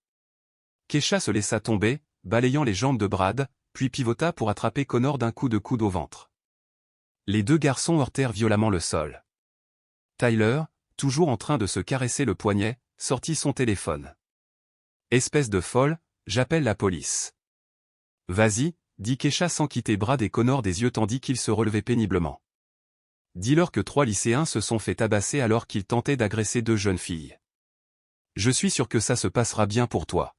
Speaker 1: Keisha se laissa tomber, balayant les jambes de Brad, puis pivota pour attraper Connor d'un coup de coude au ventre. Les 2 garçons heurtèrent violemment le sol. Tyler, toujours en train de se caresser le poignet, sortit son téléphone. Espèce de folle, j'appelle la police. Vas-y, dit Keisha sans quitter Brad et Connor des yeux tandis qu'ils se relevaient péniblement. Dis-leur que 3 lycéens se sont fait tabasser alors qu'ils tentaient d'agresser 2 jeunes filles. Je suis sûr que ça se passera bien pour toi.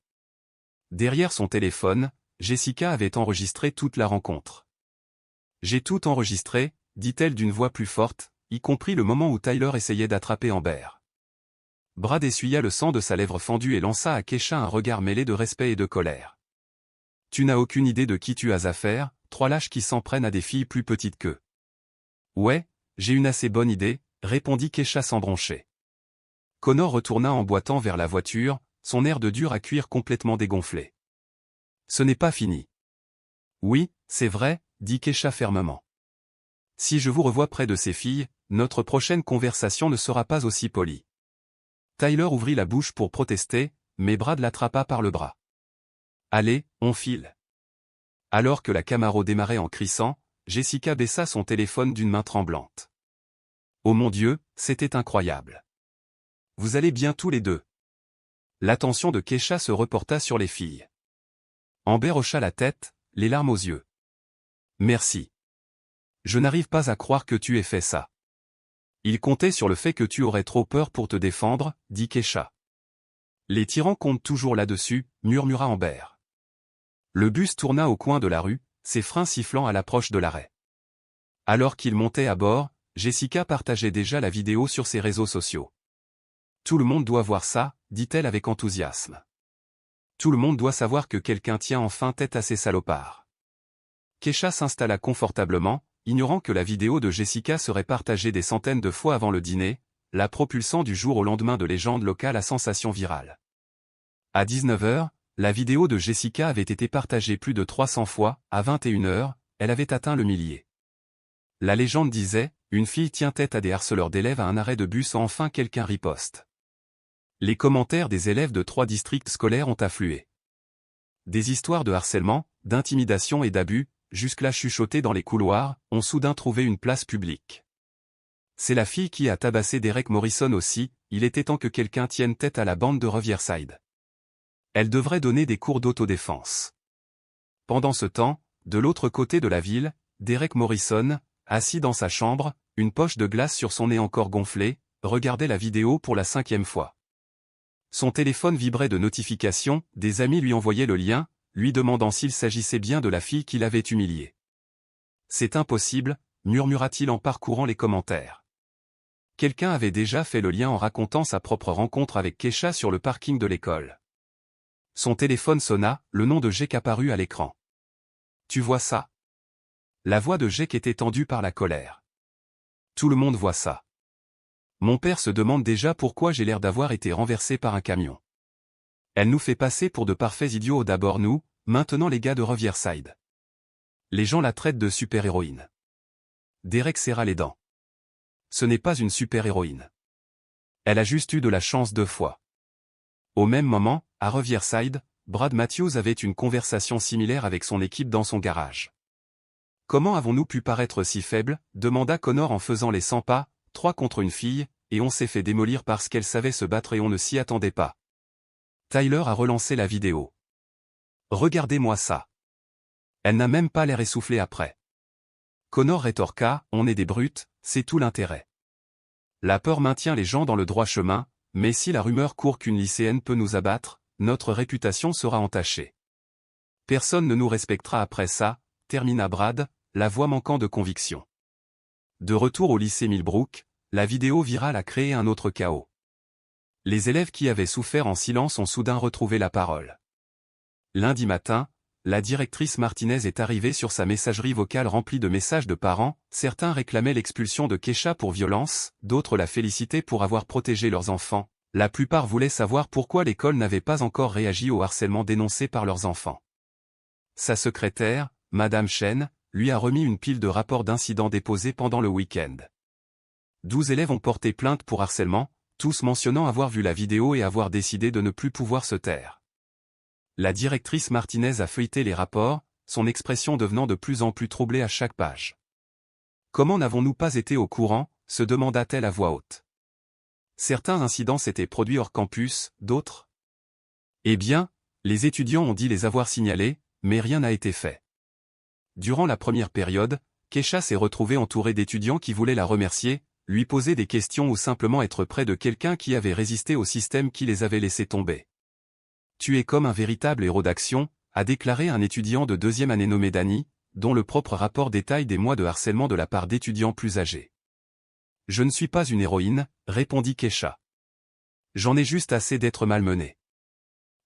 Speaker 1: Derrière son téléphone, Jessica avait enregistré toute la rencontre. J'ai tout enregistré, dit-elle d'une voix plus forte, y compris le moment où Tyler essayait d'attraper Amber. Brad essuya le sang de sa lèvre fendue et lança à Keisha un regard mêlé de respect et de colère. Tu n'as aucune idée de qui tu as affaire, 3 lâches qui s'en prennent à des filles plus petites qu'eux. Ouais, j'ai une assez bonne idée, répondit Keisha sans broncher. Connor retourna en boitant vers la voiture, son air de dur à cuire complètement dégonflé. Ce n'est pas fini. Oui, c'est vrai, dit Keisha fermement. Si je vous revois près de ces filles, notre prochaine conversation ne sera pas aussi polie. Tyler ouvrit la bouche pour protester, mais Brad l'attrapa par le bras. Allez, on file. Alors que la Camaro démarrait en crissant, Jessica baissa son téléphone d'une main tremblante. Oh mon Dieu, c'était incroyable. Vous allez bien tous les deux. L'attention de Keisha se reporta sur les filles. Amber hocha la tête, les larmes aux yeux. Merci. Je n'arrive pas à croire que tu aies fait ça. Il comptait sur le fait que tu aurais trop peur pour te défendre, dit Keisha. Les tyrans comptent toujours là-dessus, murmura Amber. Le bus tourna au coin de la rue, ses freins sifflant à l'approche de l'arrêt. Alors qu'il montait à bord, Jessica partageait déjà la vidéo sur ses réseaux sociaux. Tout le monde doit voir ça, dit-elle avec enthousiasme. Tout le monde doit savoir que quelqu'un tient enfin tête à ces salopards. Kesha s'installa confortablement, ignorant que la vidéo de Jessica serait partagée des centaines de fois avant le dîner, la propulsant du jour au lendemain de légende locale à sensation virale. À 19 h, la vidéo de Jessica avait été partagée plus de 300 fois, à 21 h, elle avait atteint le millier. La légende disait, une fille tient tête à des harceleurs d'élèves à un arrêt de bus, enfin quelqu'un riposte. Les commentaires des élèves de 3 districts scolaires ont afflué. Des histoires de harcèlement, d'intimidation et d'abus, jusque-là chuchotées dans les couloirs, ont soudain trouvé une place publique. C'est la fille qui a tabassé Derek Morrison aussi, il était temps que quelqu'un tienne tête à la bande de Riverside. Elle devrait donner des cours d'autodéfense. Pendant ce temps, de l'autre côté de la ville, Derek Morrison, assis dans sa chambre, une poche de glace sur son nez encore gonflé, regardait la vidéo pour la 5e fois. Son téléphone vibrait de notifications, des amis lui envoyaient le lien, lui demandant s'il s'agissait bien de la fille qui l'avait humilié. « C'est impossible », murmura-t-il en parcourant les commentaires. Quelqu'un avait déjà fait le lien en racontant sa propre rencontre avec Kesha sur le parking de l'école. Son téléphone sonna, le nom de Jake apparut à l'écran. « Tu vois ça ?» La voix de Jake était tendue par la colère. « Tout le monde voit ça. Mon père se demande déjà pourquoi j'ai l'air d'avoir été renversé par un camion. Elle nous fait passer pour de parfaits idiots d'abord nous, maintenant les gars de Riverside. Les gens la traitent de super-héroïne. » Derek serra les dents. Ce n'est pas une super-héroïne. Elle a juste eu de la chance 2 fois. Au même moment, à Riverside, Brad Matthews avait une conversation similaire avec son équipe dans son garage. « Comment avons-nous pu paraître si faibles ?» demanda Connor en faisant les 100 pas, 3 contre une fille, et on s'est fait démolir parce qu'elle savait se battre et on ne s'y attendait pas. Tyler a relancé la vidéo. « Regardez-moi ça. Elle n'a même pas l'air essoufflée après. » Connor rétorqua, « On est des brutes, c'est tout l'intérêt. La peur maintient les gens dans le droit chemin, mais si la rumeur court qu'une lycéenne peut nous abattre, notre réputation sera entachée. Personne ne nous respectera après ça, » termina Brad, la voix manquant de conviction. De retour au lycée Millbrook, la vidéo virale a créé un autre chaos. Les élèves qui avaient souffert en silence ont soudain retrouvé la parole. Lundi matin, la directrice Martinez est arrivée sur sa messagerie vocale remplie de messages de parents, certains réclamaient l'expulsion de Kesha pour violence, d'autres la félicitaient pour avoir protégé leurs enfants, la plupart voulaient savoir pourquoi l'école n'avait pas encore réagi au harcèlement dénoncé par leurs enfants. Sa secrétaire, Madame Chen, lui a remis une pile de rapports d'incidents déposés pendant le week-end. 12 élèves ont porté plainte pour harcèlement, tous mentionnant avoir vu la vidéo et avoir décidé de ne plus pouvoir se taire. La directrice Martinez a feuilleté les rapports, son expression devenant de plus en plus troublée à chaque page. « Comment n'avons-nous pas été au courant ?» se demanda-t-elle à voix haute. Certains incidents s'étaient produits hors campus, d'autres. Eh bien, les étudiants ont dit les avoir signalés, mais rien n'a été fait. Durant la première période, Kesha s'est retrouvée entourée d'étudiants qui voulaient la remercier, lui poser des questions ou simplement être près de quelqu'un qui avait résisté au système qui les avait laissés tomber. « Tu es comme un véritable héros d'action », a déclaré un étudiant de 2e année nommé Danny, dont le propre rapport détaille des mois de harcèlement de la part d'étudiants plus âgés. « Je ne suis pas une héroïne », répondit Kesha. « J'en ai juste assez d'être malmenée. »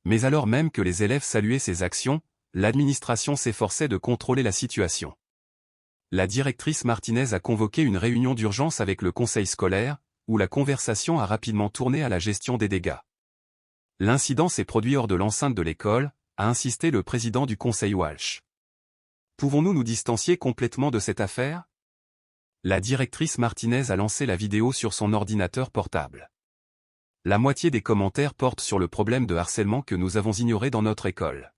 Speaker 1: Mais alors même que les élèves saluaient ses actions, l'administration s'efforçait de contrôler la situation. La directrice Martinez a convoqué une réunion d'urgence avec le conseil scolaire, où la conversation a rapidement tourné à la gestion des dégâts. L'incident s'est produit hors de l'enceinte de l'école, a insisté le président du conseil Walsh. Pouvons-nous nous distancier complètement de cette affaire ? La directrice Martinez a lancé la vidéo sur son ordinateur portable. La moitié des commentaires portent sur le problème de harcèlement que nous avons ignoré dans notre école.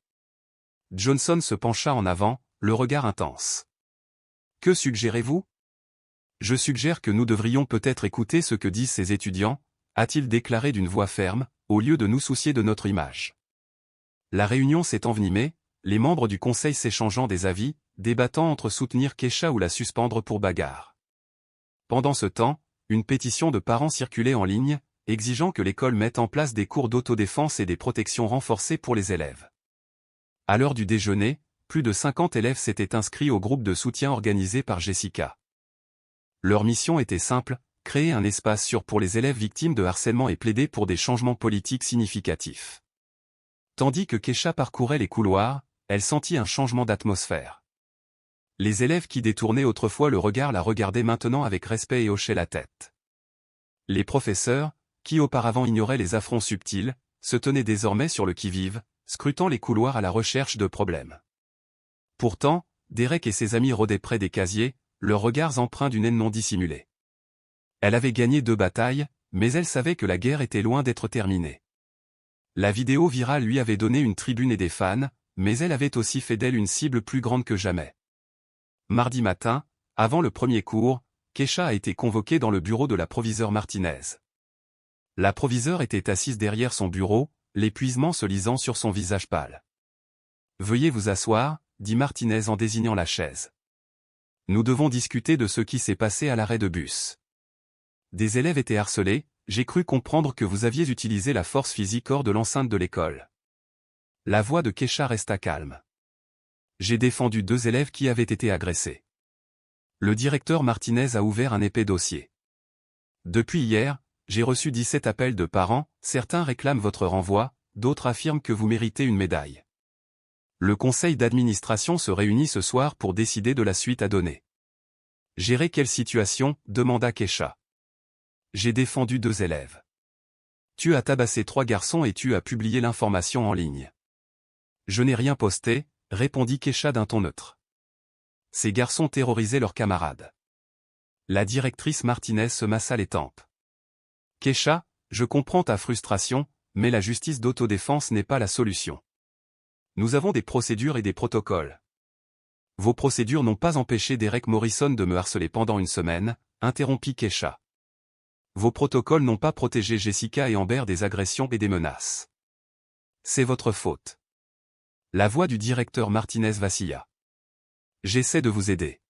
Speaker 1: Johnson se pencha en avant, le regard intense. « Que suggérez-vous ? » « Je suggère que nous devrions peut-être écouter ce que disent ces étudiants, » a-t-il déclaré d'une voix ferme, au lieu de nous soucier de notre image. La réunion s'est envenimée, les membres du conseil s'échangeant des avis, débattant entre soutenir Kesha ou la suspendre pour bagarre. Pendant ce temps, une pétition de parents circulait en ligne, exigeant que l'école mette en place des cours d'autodéfense et des protections renforcées pour les élèves. À l'heure du déjeuner, plus de 50 élèves s'étaient inscrits au groupe de soutien organisé par Jessica. Leur mission était simple, créer un espace sûr pour les élèves victimes de harcèlement et plaider pour des changements politiques significatifs. Tandis que Kesha parcourait les couloirs, elle sentit un changement d'atmosphère. Les élèves qui détournaient autrefois le regard la regardaient maintenant avec respect et hochaient la tête. Les professeurs, qui auparavant ignoraient les affronts subtils, se tenaient désormais sur le qui-vive, scrutant les couloirs à la recherche de problèmes. Pourtant, Derek et ses amis rôdaient près des casiers, leurs regards empreints d'une haine non dissimulée. Elle avait gagné 2 batailles, mais elle savait que la guerre était loin d'être terminée. La vidéo virale lui avait donné une tribune et des fans, mais elle avait aussi fait d'elle une cible plus grande que jamais. Mardi matin, avant le premier cours, Kesha a été convoquée dans le bureau de la proviseure Martinez. La proviseure était assise derrière son bureau, l'épuisement se lisant sur son visage pâle. « Veuillez vous asseoir », dit Martinez en désignant la chaise. « Nous devons discuter de ce qui s'est passé à l'arrêt de bus. Des élèves étaient harcelés, j'ai cru comprendre que vous aviez utilisé la force physique hors de l'enceinte de l'école. » La voix de Kesha resta calme. « J'ai défendu 2 élèves qui avaient été agressés. » Le directeur Martinez a ouvert un épais dossier. « Depuis hier, j'ai reçu 17 appels de parents, certains réclament votre renvoi, d'autres affirment que vous méritez une médaille. Le conseil d'administration se réunit ce soir pour décider de la suite à donner. »« Gérer quelle situation ?» demanda Kesha. « J'ai défendu 2 élèves. Tu as tabassé 3 garçons et tu as publié l'information en ligne. »« Je n'ai rien posté », répondit Kesha d'un ton neutre. Ces garçons terrorisaient leurs camarades. La directrice Martinez se massa les tempes. « Kesha, je comprends ta frustration, mais la justice d'autodéfense n'est pas la solution. Nous avons des procédures et des protocoles. » « Vos procédures n'ont pas empêché Derek Morrison de me harceler pendant une semaine, » interrompit Kesha. « Vos protocoles n'ont pas protégé Jessica et Amber des agressions et des menaces. C'est votre faute. » La voix du directeur Martinez vacilla. « J'essaie de vous aider.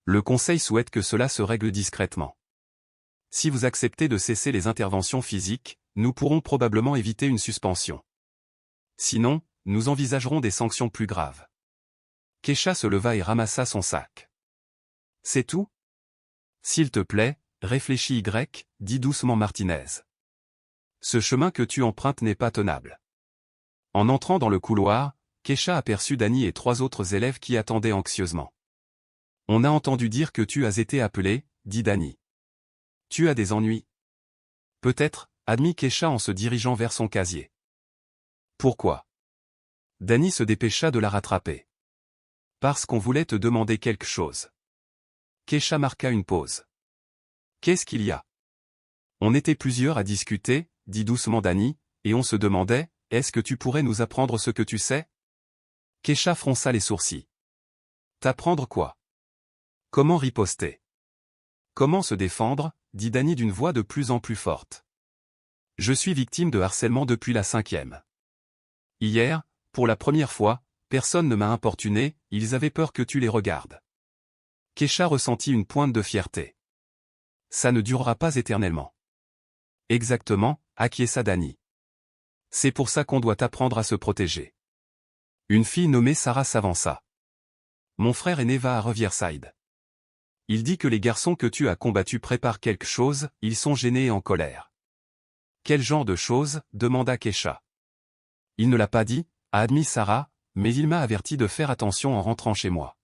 Speaker 1: Le conseil souhaite que cela se règle discrètement. Si vous acceptez de cesser les interventions physiques, nous pourrons probablement éviter une suspension. Sinon, nous envisagerons des sanctions plus graves. » Kesha se leva et ramassa son sac. « C'est tout ? S'il te plaît, réfléchis dit doucement Martinez. Ce chemin que tu empruntes n'est pas tenable. » En entrant dans le couloir, Kesha aperçut Danny et 3 autres élèves qui attendaient anxieusement. « On a entendu dire que tu as été appelé, » dit Danny. « Tu as des ennuis ? » « Peut-être, » admit Kesha en se dirigeant vers son casier. « Pourquoi ?» Danny se dépêcha de la rattraper. « Parce qu'on voulait te demander quelque chose. » Kesha marqua une pause. « Qu'est-ce qu'il y a ? » On était plusieurs à discuter, dit doucement Danny, et on se demandait, est-ce que tu pourrais nous apprendre ce que tu sais ? Kesha fronça les sourcils. T'apprendre quoi ? Comment riposter ? Comment se défendre ? Dit Danny d'une voix de plus en plus forte. Je suis victime de harcèlement depuis la 5e. Hier, pour la première fois, personne ne m'a importuné, ils avaient peur que tu les regardes. Kesha ressentit une pointe de fierté. Ça ne durera pas éternellement. Exactement, acquiesça Danny. C'est pour ça qu'on doit apprendre à se protéger. Une fille nommée Sarah s'avança. Mon frère aîné va à Riverside. Il dit que les garçons que tu as combattus préparent quelque chose, ils sont gênés et en colère. Quel genre de chose ? Demanda Kesha. Il ne l'a pas dit, a admis Sarah, mais il m'a averti de faire attention en rentrant chez moi.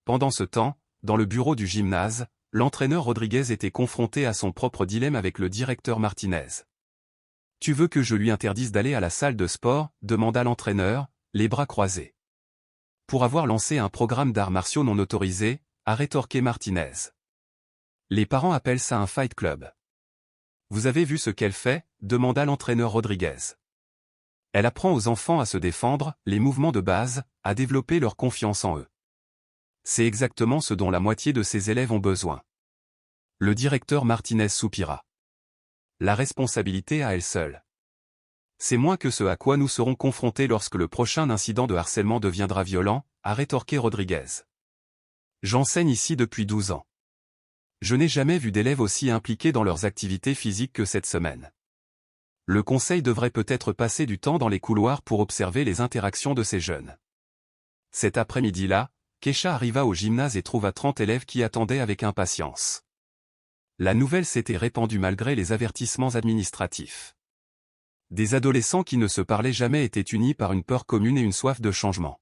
Speaker 1: Pendant ce temps, dans le bureau du gymnase, l'entraîneur Rodriguez était confronté à son propre dilemme avec le directeur Martinez. « Tu veux que je lui interdise d'aller à la salle de sport ?» demanda l'entraîneur, les bras croisés. « Pour avoir lancé un programme d'arts martiaux non autorisé ?» a rétorqué Martinez. « Les parents appellent ça un fight club. »« Vous avez vu ce qu'elle fait ?» demanda l'entraîneur Rodriguez. « Elle apprend aux enfants à se défendre, les mouvements de base, à développer leur confiance en eux. C'est exactement ce dont la moitié de ses élèves ont besoin. » Le directeur Martinez soupira. La responsabilité à elle seule. C'est moins que ce à quoi nous serons confrontés lorsque le prochain incident de harcèlement deviendra violent, a rétorqué Rodriguez. J'enseigne ici depuis 12 ans. Je n'ai jamais vu d'élèves aussi impliqués dans leurs activités physiques que cette semaine. Le conseil devrait peut-être passer du temps dans les couloirs pour observer les interactions de ces jeunes. Cet après-midi-là, Kesha arriva au gymnase et trouva 30 élèves qui attendaient avec impatience. La nouvelle s'était répandue malgré les avertissements administratifs. Des adolescents qui ne se parlaient jamais étaient unis par une peur commune et une soif de changement.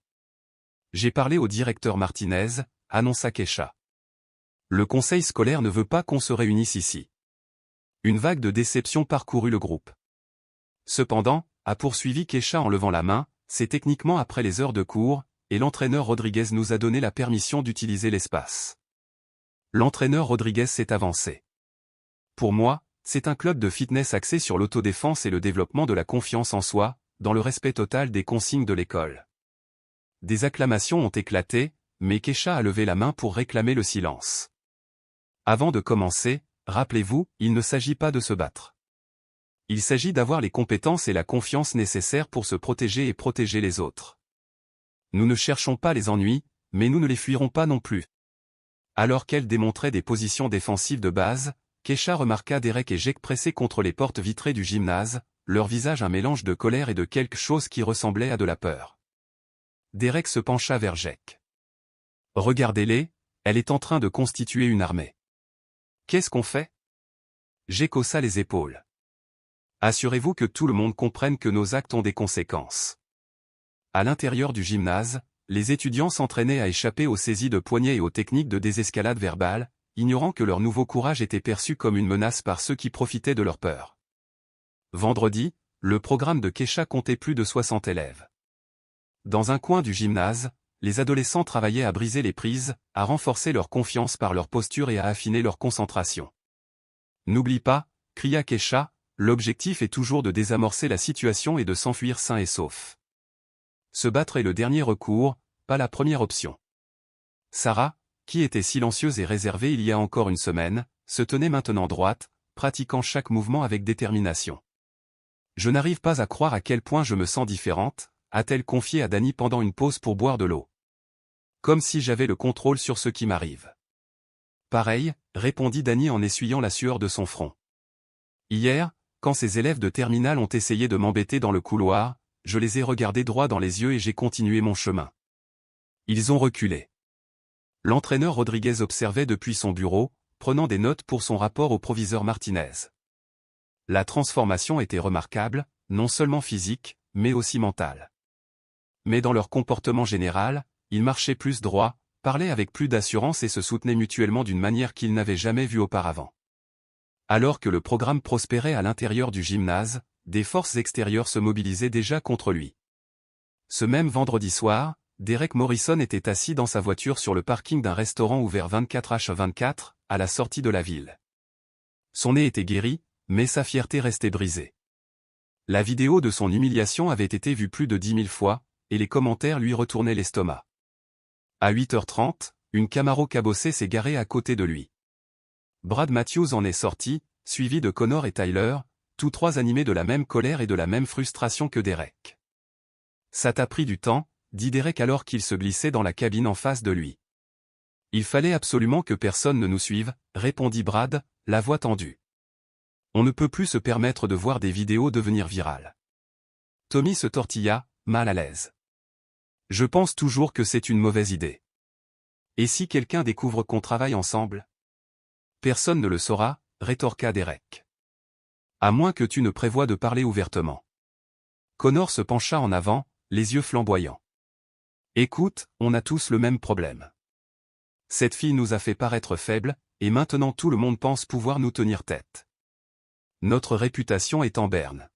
Speaker 1: J'ai parlé au directeur Martinez, annonça Keisha. Le conseil scolaire ne veut pas qu'on se réunisse ici. Une vague de déception parcourut le groupe. Cependant, a poursuivi Keisha en levant la main, c'est techniquement après les heures de cours, et l'entraîneur Rodriguez nous a donné la permission d'utiliser l'espace. L'entraîneur Rodriguez s'est avancé. Pour moi, c'est un club de fitness axé sur l'autodéfense et le développement de la confiance en soi, dans le respect total des consignes de l'école. Des acclamations ont éclaté, mais Keisha a levé la main pour réclamer le silence. Avant de commencer, rappelez-vous, il ne s'agit pas de se battre. Il s'agit d'avoir les compétences et la confiance nécessaires pour se protéger et protéger les autres. Nous ne cherchons pas les ennuis, mais nous ne les fuirons pas non plus. Alors qu'elle démontrait des positions défensives de base, Keisha remarqua Derek et Jake pressés contre les portes vitrées du gymnase, leur visage un mélange de colère et de quelque chose qui ressemblait à de la peur. Derek se pencha vers Jake. « Regardez-les, elle est en train de constituer une armée. » « Qu'est-ce qu'on fait ?» Jake haussa les épaules. « Assurez-vous que tout le monde comprenne que nos actes ont des conséquences. » À l'intérieur du gymnase, les étudiants s'entraînaient à échapper aux saisies de poignets et aux techniques de désescalade verbale, ignorant que leur nouveau courage était perçu comme une menace par ceux qui profitaient de leur peur. Vendredi, le programme de Keisha comptait plus de 60 élèves. Dans un coin du gymnase, les adolescents travaillaient à briser les prises, à renforcer leur confiance par leur posture et à affiner leur concentration. « N'oublie pas, » cria Keisha, « l'objectif est toujours de désamorcer la situation et de s'enfuir sain et sauf. Se battre est le dernier recours, pas la première option. » Sarah, qui était silencieuse et réservée il y a encore une semaine, se tenait maintenant droite, pratiquant chaque mouvement avec détermination. « Je n'arrive pas à croire à quel point je me sens différente, » a-t-elle confié à Danny pendant une pause pour boire de l'eau. Comme si j'avais le contrôle sur ce qui m'arrive. Pareil, répondit Danny en essuyant la sueur de son front. Hier, quand ces élèves de terminale ont essayé de m'embêter dans le couloir, je les ai regardés droit dans les yeux et j'ai continué mon chemin. Ils ont reculé. L'entraîneur Rodriguez observait depuis son bureau, prenant des notes pour son rapport au proviseur Martinez. La transformation était remarquable, non seulement physique, mais aussi mentale. Mais dans leur comportement général, ils marchaient plus droit, parlaient avec plus d'assurance et se soutenaient mutuellement d'une manière qu'ils n'avaient jamais vue auparavant. Alors que le programme prospérait à l'intérieur du gymnase, des forces extérieures se mobilisaient déjà contre lui. Ce même vendredi soir, Derek Morrison était assis dans sa voiture sur le parking d'un restaurant ouvert 24h24, à la sortie de la ville. Son nez était guéri, mais sa fierté restait brisée. La vidéo de son humiliation avait été vue plus de 10 000 fois, et les commentaires lui retournaient l'estomac. À 8h30, une Camaro cabossée s'est garée à côté de lui. Brad Matthews en est sorti, suivi de Connor et Tyler, tous trois animés de la même colère et de la même frustration que Derek. « Ça t'a pris du temps », dit Derek alors qu'il se glissait dans la cabine en face de lui. « Il fallait absolument que personne ne nous suive », répondit Brad, la voix tendue. « On ne peut plus se permettre de voir des vidéos devenir virales. » Tommy se tortilla, mal à l'aise. « Je pense toujours que c'est une mauvaise idée. Et si quelqu'un découvre qu'on travaille ensemble ? » Personne ne le saura, rétorqua Derek. À moins que tu ne prévoies de parler ouvertement. Connor se pencha en avant, les yeux flamboyants. Écoute, on a tous le même problème. Cette fille nous a fait paraître faibles, et maintenant tout le monde pense pouvoir nous tenir tête. Notre réputation est en berne.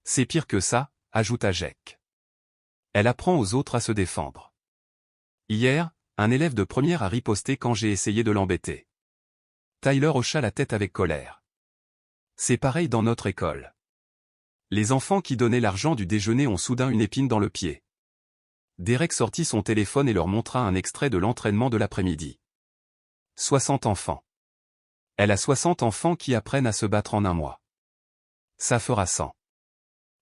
Speaker 1: C'est pire que ça, ajouta Jake. Elle apprend aux autres à se défendre. Hier, un élève de première a riposté quand j'ai essayé de l'embêter. Tyler hocha la tête avec colère. C'est pareil dans notre école. Les enfants qui donnaient l'argent du déjeuner ont soudain une épine dans le pied. Derek sortit son téléphone et leur montra un extrait de l'entraînement de l'après-midi. 60 enfants. Elle a 60 enfants qui apprennent à se battre en un mois. Ça fera 100.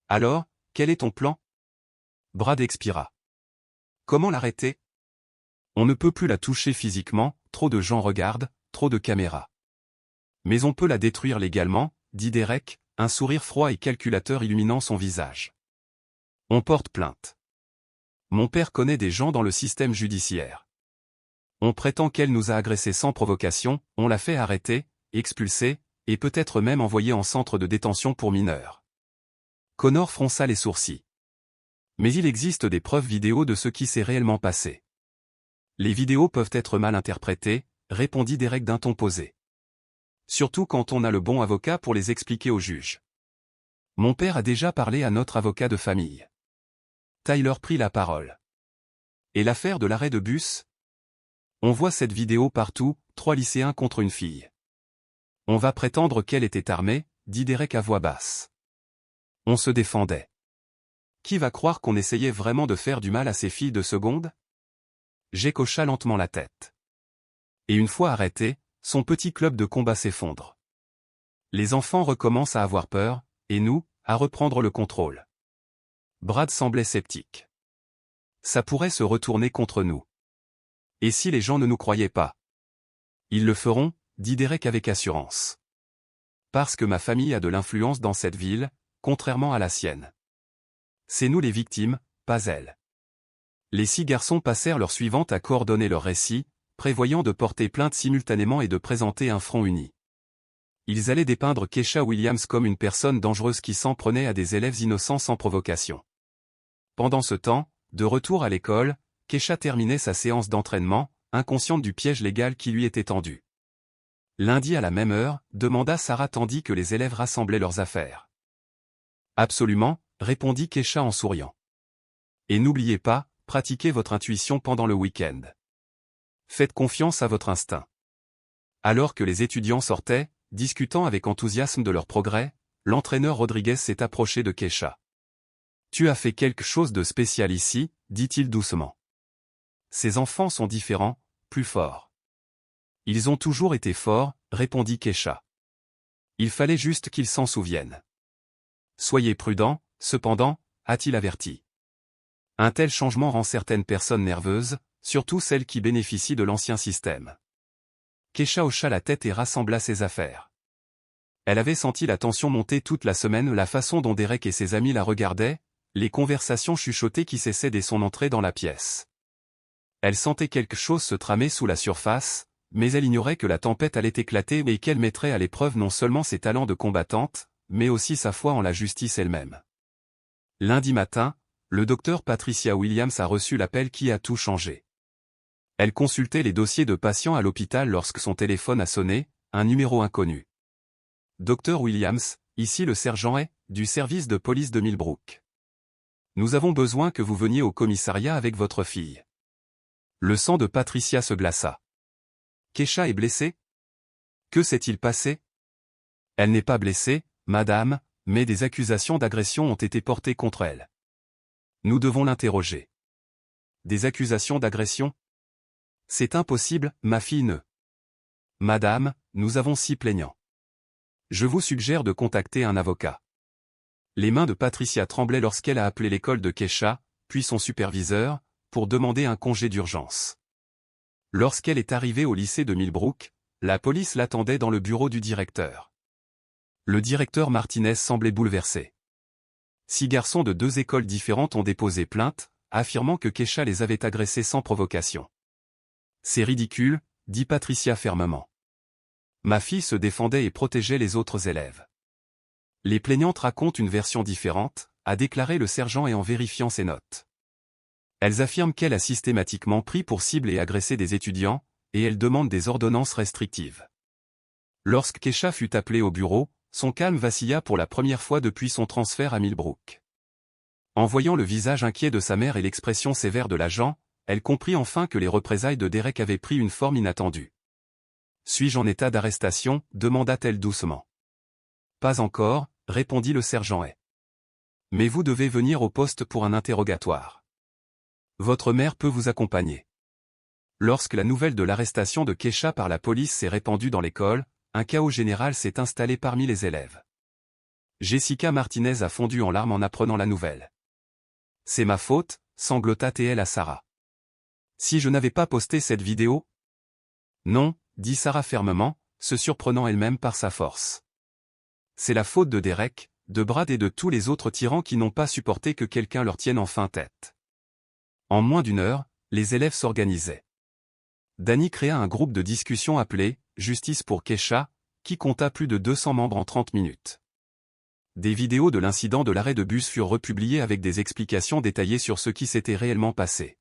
Speaker 1: Alors, quel est ton plan ? Brad expira. Comment l'arrêter ? On ne peut plus la toucher physiquement, trop de gens regardent, trop de caméras. Mais on peut la détruire légalement, dit Derek, un sourire froid et calculateur illuminant son visage. On porte plainte. Mon père connaît des gens dans le système judiciaire. On prétend qu'elle nous a agressés sans provocation, on l'a fait arrêter, expulser, et peut-être même envoyer en centre de détention pour mineurs. Connor fronça les sourcils. Mais il existe des preuves vidéo de ce qui s'est réellement passé. Les vidéos peuvent être mal interprétées, répondit Derek d'un ton posé. Surtout quand on a le bon avocat pour les expliquer au juge. Mon père a déjà parlé à notre avocat de famille. Tyler prit la parole. Et l'affaire de l'arrêt de bus? On voit cette vidéo partout, 3 lycéens contre une fille. On va prétendre qu'elle était armée, dit Derek à voix basse. On se défendait. Qui va croire qu'on essayait vraiment de faire du mal à ces filles de seconde? Jake hocha lentement la tête. Et une fois arrêté, son petit club de combat s'effondre. Les enfants recommencent à avoir peur, et nous, à reprendre le contrôle. Brad semblait sceptique. Ça pourrait se retourner contre nous. Et si les gens ne nous croyaient pas? Ils le feront, dit Derek avec assurance. Parce que ma famille a de l'influence dans cette ville, contrairement à la sienne. C'est nous les victimes, pas elle. Les 6 garçons passèrent l'heure suivante à coordonner leur récit, prévoyant de porter plainte simultanément et de présenter un front uni. Ils allaient dépeindre Keisha Williams comme une personne dangereuse qui s'en prenait à des élèves innocents sans provocation. Pendant ce temps, de retour à l'école, Keisha terminait sa séance d'entraînement, inconsciente du piège légal qui lui était tendu. Lundi à la même heure, demanda Sarah tandis que les élèves rassemblaient leurs affaires. Absolument, répondit Keisha en souriant. Et n'oubliez pas, pratiquez votre intuition pendant le week-end. Faites confiance à votre instinct. Alors que les étudiants sortaient, discutant avec enthousiasme de leur progrès, l'entraîneur Rodriguez s'est approché de Keisha. Tu as fait quelque chose de spécial ici, dit-il doucement. Ces enfants sont différents, plus forts. Ils ont toujours été forts, répondit Keisha. Il fallait juste qu'ils s'en souviennent. Soyez prudents, cependant, a-t-il averti. Un tel changement rend certaines personnes nerveuses, surtout celles qui bénéficient de l'ancien système. Keisha hocha la tête et rassembla ses affaires. Elle avait senti la tension monter toute la semaine, la façon dont Derek et ses amis la regardaient, les conversations chuchotées qui cessaient dès son entrée dans la pièce. Elle sentait quelque chose se tramer sous la surface, mais elle ignorait que la tempête allait éclater et qu'elle mettrait à l'épreuve non seulement ses talents de combattante, mais aussi sa foi en la justice elle-même. Lundi matin, le docteur Patricia Williams a reçu l'appel qui a tout changé. Elle consultait les dossiers de patients à l'hôpital lorsque son téléphone a sonné, un numéro inconnu. Docteur Williams, ici le sergent est, du service de police de Millbrook. Nous avons besoin que vous veniez au commissariat avec votre fille. Le sang de Patricia se glaça. Keisha est blessée? Que s'est-il passé? Elle n'est pas blessée, madame, mais des accusations d'agression ont été portées contre elle. Nous devons l'interroger. Des accusations d'agression? C'est impossible, ma fille ne. Madame, nous avons 6 plaignants. Je vous suggère de contacter un avocat. Les mains de Patricia tremblaient lorsqu'elle a appelé l'école de Keisha, puis son superviseur, pour demander un congé d'urgence. Lorsqu'elle est arrivée au lycée de Millbrook, la police l'attendait dans le bureau du directeur. Le directeur Martinez semblait bouleversé. 6 garçons de 2 écoles différentes ont déposé plainte, affirmant que Keisha les avait agressés sans provocation. C'est ridicule, dit Patricia fermement. Ma fille se défendait et protégeait les autres élèves. Les plaignantes racontent une version différente, a déclaré le sergent et en vérifiant ses notes. Elles affirment qu'elle a systématiquement pris pour cible et agressé des étudiants, et elles demandent des ordonnances restrictives. Lorsque Keisha fut appelée au bureau, son calme vacilla pour la première fois depuis son transfert à Millbrook. En voyant le visage inquiet de sa mère et l'expression sévère de l'agent, elle comprit enfin que les représailles de Derek avaient pris une forme inattendue. « Suis-je en état d'arrestation » demanda-t-elle doucement. « Pas encore » répondit le sergent Hay. « Mais vous devez venir au poste pour un interrogatoire. Votre mère peut vous accompagner. » Lorsque la nouvelle de l'arrestation de Keisha par la police s'est répandue dans l'école, un chaos général s'est installé parmi les élèves. Jessica Martinez a fondu en larmes en apprenant la nouvelle. « C'est ma faute » sanglota-t-elle à Sarah. « Si je n'avais pas posté cette vidéo ?» « Non » dit Sarah fermement, se surprenant elle-même par sa force. « C'est la faute de Derek, de Brad et de tous les autres tyrans qui n'ont pas supporté que quelqu'un leur tienne enfin tête. » En moins d'1 heure, les élèves s'organisaient. Danny créa un groupe de discussion appelé « Justice pour Keisha », qui compta plus de 200 membres en 30 minutes. Des vidéos de l'incident de l'arrêt de bus furent republiées avec des explications détaillées sur ce qui s'était réellement passé.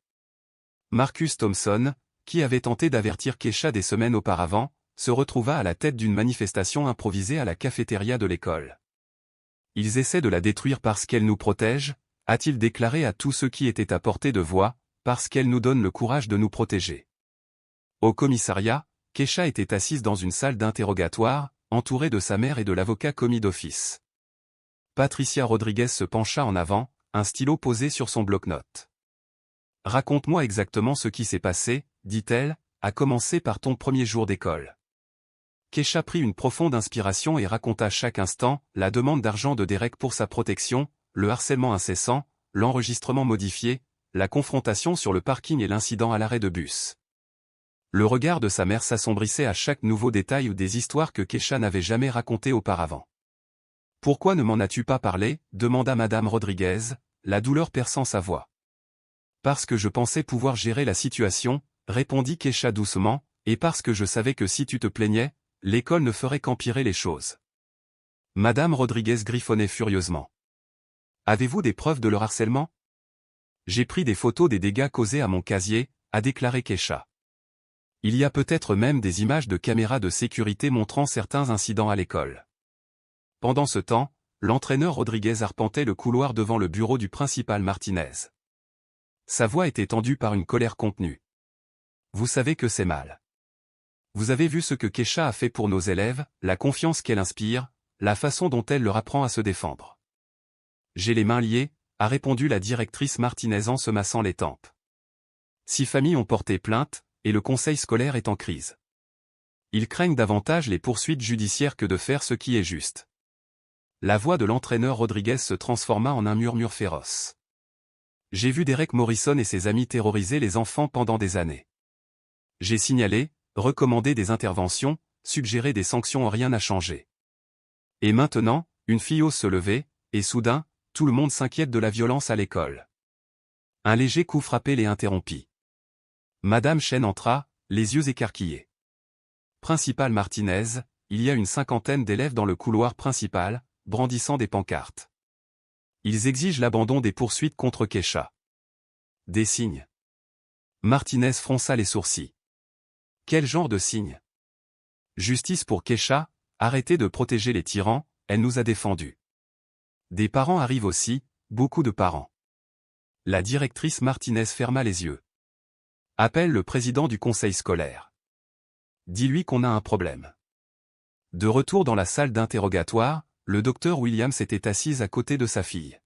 Speaker 1: Marcus Thompson, qui avait tenté d'avertir Keisha des semaines auparavant, se retrouva à la tête d'une manifestation improvisée à la cafétéria de l'école. « Ils essaient de la détruire parce qu'elle nous protège », a-t-il déclaré à tous ceux qui étaient à portée de voix, parce qu'elle nous donne le courage de nous protéger. Au commissariat, Keisha était assise dans une salle d'interrogatoire, entourée de sa mère et de l'avocat commis d'office. Patricia Rodriguez se pencha en avant, un stylo posé sur son bloc-notes. « Raconte-moi exactement ce qui s'est passé, dit-elle, à commencer par ton premier jour d'école. » Keisha prit une profonde inspiration et raconta chaque instant, la demande d'argent de Derek pour sa protection, le harcèlement incessant, l'enregistrement modifié, la confrontation sur le parking et l'incident à l'arrêt de bus. Le regard de sa mère s'assombrissait à chaque nouveau détail ou des histoires que Keisha n'avait jamais racontées auparavant. « Pourquoi ne m'en as-tu pas parlé » demanda Madame Rodriguez, la douleur perçant sa voix. « Parce que je pensais pouvoir gérer la situation, » répondit Keisha doucement, « et parce que je savais que si tu te plaignais, l'école ne ferait qu'empirer les choses. » Madame Rodriguez griffonnait furieusement. « Avez-vous des preuves de leur harcèlement ? » « J'ai pris des photos des dégâts causés à mon casier, » a déclaré Keisha. « Il y a peut-être même des images de caméras de sécurité montrant certains incidents à l'école. » Pendant ce temps, l'entraîneur Rodriguez arpentait le couloir devant le bureau du principal Martinez. Sa voix était tendue par une colère contenue. « Vous savez que c'est mal. Vous avez vu ce que Keisha a fait pour nos élèves, la confiance qu'elle inspire, la façon dont elle leur apprend à se défendre. »« J'ai les mains liées, » a répondu la directrice Martinez en se massant les tempes. « 6 familles ont porté plainte, et le conseil scolaire est en crise. Ils craignent davantage les poursuites judiciaires que de faire ce qui est juste. » La voix de l'entraîneur Rodriguez se transforma en un murmure féroce. « J'ai vu Derek Morrison et ses amis terroriser les enfants pendant des années. J'ai signalé, recommandé des interventions, suggéré des sanctions, rien n'a changé. Et maintenant, une fille ose se lever, et soudain, tout le monde s'inquiète de la violence à l'école. » Un léger coup frappé les interrompit. Madame Chen entra, les yeux écarquillés. « Principal Martinez, il y a une 50aine d'élèves dans le couloir principal, brandissant des pancartes. Ils exigent l'abandon des poursuites contre Keisha. » Des signes. Martinez fronça les sourcils. Quel genre de signes? Justice pour Keisha, arrêtez de protéger les tyrans, elle nous a défendus. Des parents arrivent aussi, beaucoup de parents. La directrice Martinez ferma les yeux. Appelle le président du conseil scolaire. Dis-lui qu'on a un problème. De retour dans la salle d'interrogatoire, le docteur Williams était assise à côté de sa fille.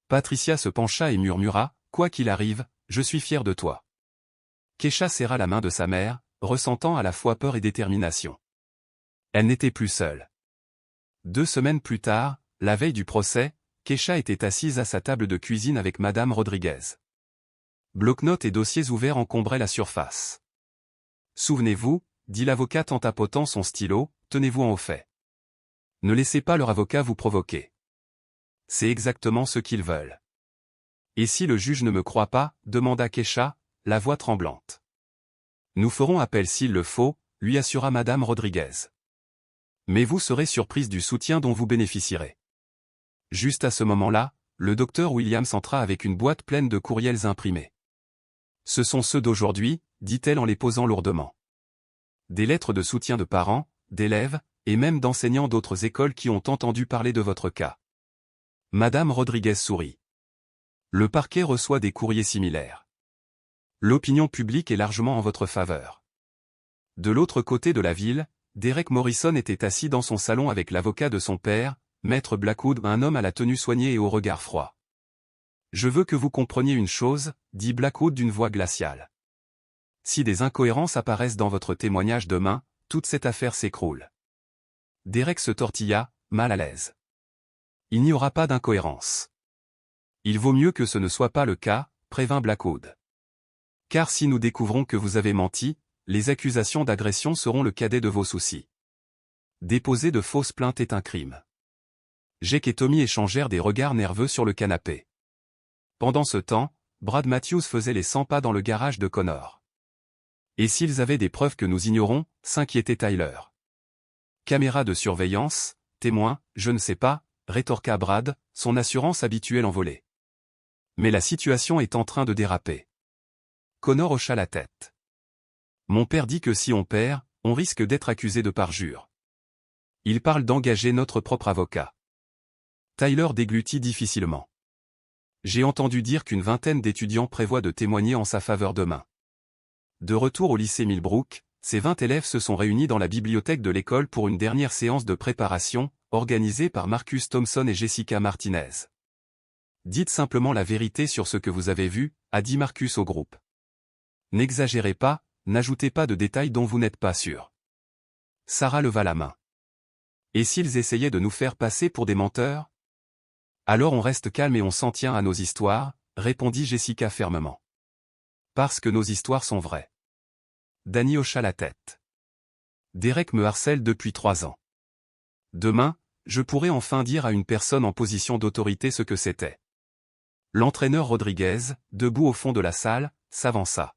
Speaker 1: Patricia se pencha et murmura, « Quoi qu'il arrive, je suis fière de toi. » Keisha serra la main de sa mère, ressentant à la fois peur et détermination. Elle n'était plus seule. 2 semaines plus tard, la veille du procès, Keisha était assise à sa table de cuisine avec Madame Rodriguez. Bloc-notes et dossiers ouverts encombraient la surface. « Souvenez-vous, » dit l'avocate en tapotant son stylo, « tenez-vous-en au fait. Ne laissez pas leur avocat vous provoquer. C'est exactement ce qu'ils veulent. » « Et si le juge ne me croit pas ?» demanda Keisha, la voix tremblante. « Nous ferons appel s'il le faut » lui assura Madame Rodriguez. « Mais vous serez surprise du soutien dont vous bénéficierez. » Juste à ce moment-là, le docteur Williams entra avec une boîte pleine de courriels imprimés. « Ce sont ceux d'aujourd'hui » dit-elle en les posant lourdement. « Des lettres de soutien de parents, d'élèves, et même d'enseignants d'autres écoles qui ont entendu parler de votre cas. » Madame Rodriguez sourit. « Le parquet reçoit des courriers similaires. L'opinion publique est largement en votre faveur. » De l'autre côté de la ville, Derek Morrison était assis dans son salon avec l'avocat de son père, Maître Blackwood, un homme à la tenue soignée et au regard froid. « Je veux que vous compreniez une chose, » dit Blackwood d'une voix glaciale. « Si des incohérences apparaissent dans votre témoignage demain, toute cette affaire s'écroule. » Derek se tortilla, mal à l'aise. « Il n'y aura pas d'incohérence. Il vaut mieux que ce ne soit pas le cas, prévint Blackwood. Car si nous découvrons que vous avez menti, les accusations d'agression seront le cadet de vos soucis. Déposer de fausses plaintes est un crime. » Jake et Tommy échangèrent des regards nerveux sur le canapé. Pendant ce temps, Brad Matthews faisait les 100 pas dans le garage de Connor. « Et s'ils avaient des preuves que nous ignorons ?» s'inquiétait Tyler. « Caméra de surveillance, témoins, je ne sais pas, » rétorqua Brad, son assurance habituelle envolée. Mais la situation est en train de déraper. Connor hocha la tête. Mon père dit que si on perd, on risque d'être accusé de parjure. Il parle d'engager notre propre avocat. Tyler déglutit difficilement. J'ai entendu dire qu'une vingtaine d'étudiants prévoient de témoigner en sa faveur demain. De retour au lycée Millbrook, ces 20 élèves se sont réunis dans la bibliothèque de l'école pour une dernière séance de préparation, organisée par Marcus Thompson et Jessica Martinez. Dites simplement la vérité sur ce que vous avez vu, a dit Marcus au groupe. N'exagérez pas, n'ajoutez pas de détails dont vous n'êtes pas sûr. Sarah leva la main. Et s'ils essayaient de nous faire passer pour des menteurs? Alors on reste calme et on s'en tient à nos histoires, répondit Jessica fermement. Parce que nos histoires sont vraies. Danny hocha la tête. Derek me harcèle depuis 3 ans. Demain, je pourrai enfin dire à une personne en position d'autorité ce que c'était. L'entraîneur Rodriguez, debout au fond de la salle, s'avança.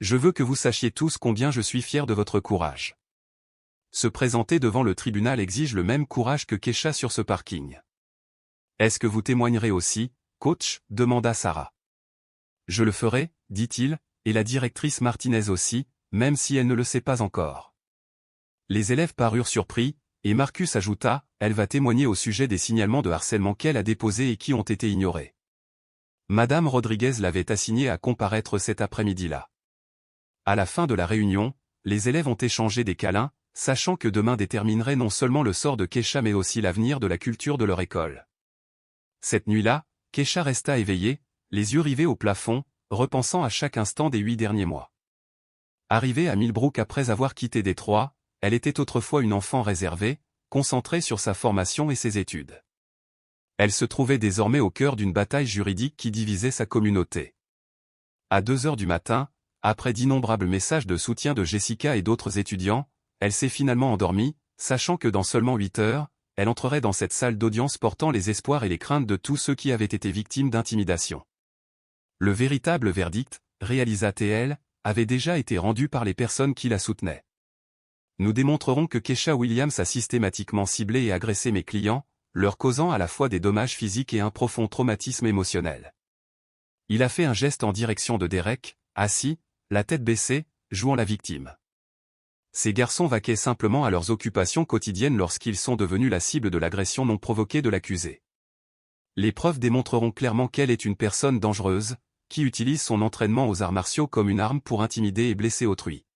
Speaker 1: Je veux que vous sachiez tous combien je suis fier de votre courage. Se présenter devant le tribunal exige le même courage que Keisha sur ce parking. Est-ce que vous témoignerez aussi, coach, demanda Sarah. Je le ferai, dit-il, et la directrice Martinez aussi, même si elle ne le sait pas encore. Les élèves parurent surpris, et Marcus ajouta, elle va témoigner au sujet des signalements de harcèlement qu'elle a déposés et qui ont été ignorés. Madame Rodriguez l'avait assignée à comparaître cet après-midi-là. À la fin de la réunion, les élèves ont échangé des câlins, sachant que demain déterminerait non seulement le sort de Keisha mais aussi l'avenir de la culture de leur école. Cette nuit-là, Keisha resta éveillée, les yeux rivés au plafond, repensant à chaque instant des 8 derniers mois. Arrivée à Millbrook après avoir quitté Détroit, elle était autrefois une enfant réservée, concentrée sur sa formation et ses études. Elle se trouvait désormais au cœur d'une bataille juridique qui divisait sa communauté. À 2 heures du matin, après d'innombrables messages de soutien de Jessica et d'autres étudiants, elle s'est finalement endormie, sachant que dans seulement 8 heures, elle entrerait dans cette salle d'audience portant les espoirs et les craintes de tous ceux qui avaient été victimes d'intimidation. Le véritable verdict, réalisa TL, avait déjà été rendu par les personnes qui la soutenaient. Nous démontrerons que Keisha Williams a systématiquement ciblé et agressé mes clients, leur causant à la fois des dommages physiques et un profond traumatisme émotionnel. Il a fait un geste en direction de Derek, assis, la tête baissée, jouant la victime. Ces garçons vaquaient simplement à leurs occupations quotidiennes lorsqu'ils sont devenus la cible de l'agression non provoquée de l'accusé. Les preuves démontreront clairement qu'elle est une personne dangereuse, qui utilise son entraînement aux arts martiaux comme une arme pour intimider et blesser autrui.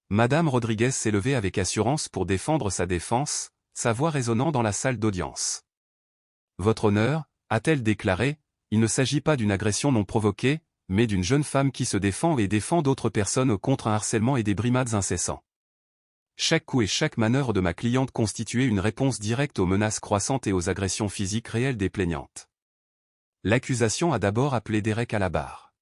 Speaker 1: Madame Rodriguez s'est levée avec assurance pour défendre sa défense, sa voix résonnant dans la salle d'audience. Votre honneur, a-t-elle déclaré, il ne s'agit pas d'une agression non provoquée, mais d'une jeune femme qui se défend et défend d'autres personnes contre un harcèlement et des brimades incessants. Chaque coup et chaque manœuvre de ma cliente constituait une réponse directe aux menaces croissantes et aux agressions physiques réelles des plaignantes. L'accusation a d'abord appelé Derek à la barre.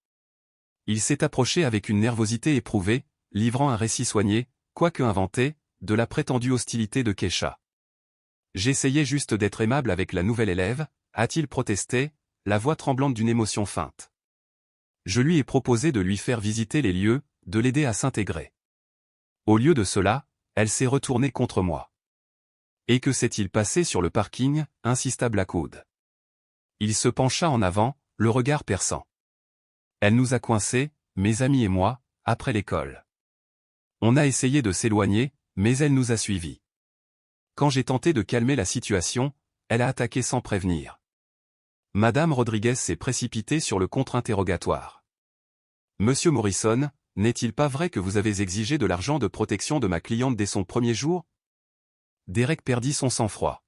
Speaker 1: Il s'est approché avec une nervosité éprouvée, livrant un récit soigné, quoique inventé, de la prétendue hostilité de Keisha. J'essayais juste d'être aimable avec la nouvelle élève, a-t-il protesté, la voix tremblante d'une émotion feinte. Je lui ai proposé de lui faire visiter les lieux, de l'aider à s'intégrer. Au lieu de cela, elle s'est retournée contre moi. Et que s'est-il passé sur le parking, insista Blackwood. Il se pencha en avant, le regard perçant. Elle nous a coincés, mes amis et moi, après l'école. On a essayé de s'éloigner, mais elle nous a suivis. Quand j'ai tenté de calmer la situation, elle a attaqué sans prévenir. Madame Rodriguez s'est précipitée sur le contre-interrogatoire. Monsieur Morrison, n'est-il pas vrai que vous avez exigé de l'argent de protection de ma cliente dès son premier jour? Derek perdit son sang-froid.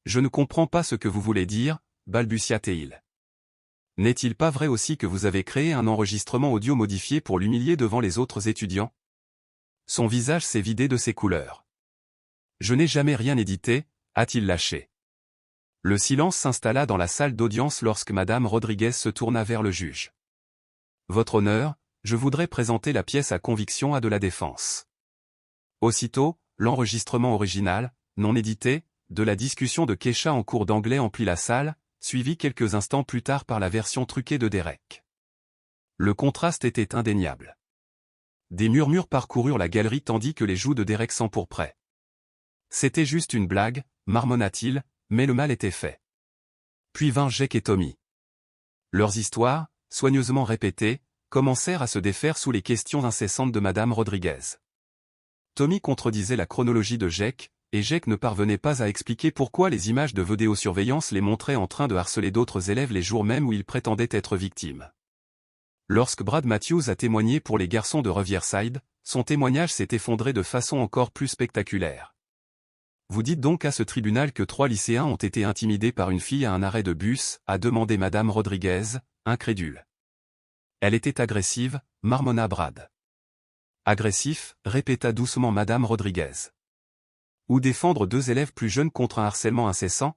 Speaker 1: Je ne comprends pas ce que vous voulez dire, balbutia-t-il. N'est-il pas vrai aussi que vous avez créé un enregistrement audio modifié pour l'humilier devant les autres étudiants? Son visage s'est vidé de ses couleurs. Je n'ai jamais rien édité, a-t-il lâché. Le silence s'installa dans la salle d'audience lorsque Madame Rodriguez se tourna vers le juge. Votre honneur, je voudrais présenter la pièce à conviction à de la défense. Aussitôt, l'enregistrement original, non édité, de la discussion de Keisha en cours d'anglais emplit la salle, suivi quelques instants plus tard par la version truquée de Derek. Le contraste était indéniable. Des murmures parcoururent la galerie tandis que les joues de Derek s'empourpraient. C'était juste une blague, marmonna-t-il, mais le mal était fait. Puis vinrent Jake et Tommy. Leurs histoires, soigneusement répétées, commencèrent à se défaire sous les questions incessantes de Madame Rodriguez. Tommy contredisait la chronologie de Jake, et Jake ne parvenait pas à expliquer pourquoi les images de vidéosurveillance les montraient en train de harceler d'autres élèves les jours même où ils prétendaient être victimes. Lorsque Brad Matthews a témoigné pour les garçons de Riverside, son témoignage s'est effondré de façon encore plus spectaculaire. Vous dites donc à ce tribunal que 3 lycéens ont été intimidés par une fille à un arrêt de bus, a demandé Madame Rodriguez, incrédule. Elle était agressive, marmonna Brad. Agressif, répéta doucement Madame Rodriguez. Ou défendre 2 élèves plus jeunes contre un harcèlement incessant?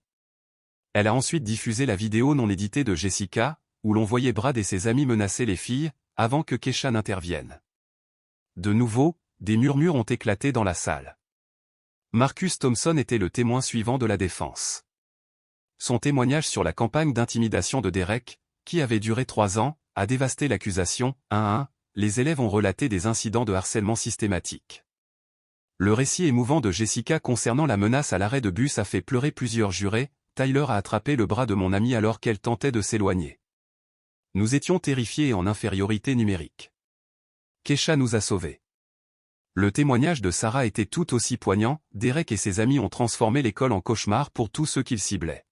Speaker 1: Elle a ensuite diffusé la vidéo non éditée de Jessica, où l'on voyait Brad et ses amis menacer les filles, avant que Keisha n'intervienne. De nouveau, des murmures ont éclaté dans la salle. Marcus Thompson était le témoin suivant de la défense. Son témoignage sur la campagne d'intimidation de Derek, qui avait duré 3 ans, a dévasté l'accusation. 1. Les élèves ont relaté des incidents de harcèlement systématique. Le récit émouvant de Jessica concernant la menace à l'arrêt de bus a fait pleurer plusieurs jurés. Tyler a attrapé le bras de mon amie alors qu'elle tentait de s'éloigner. Nous étions terrifiés et en infériorité numérique. Keisha nous a sauvés. Le témoignage de Sarah était tout aussi poignant. Derek et ses amis ont transformé l'école en cauchemar pour tous ceux qu'ils ciblaient.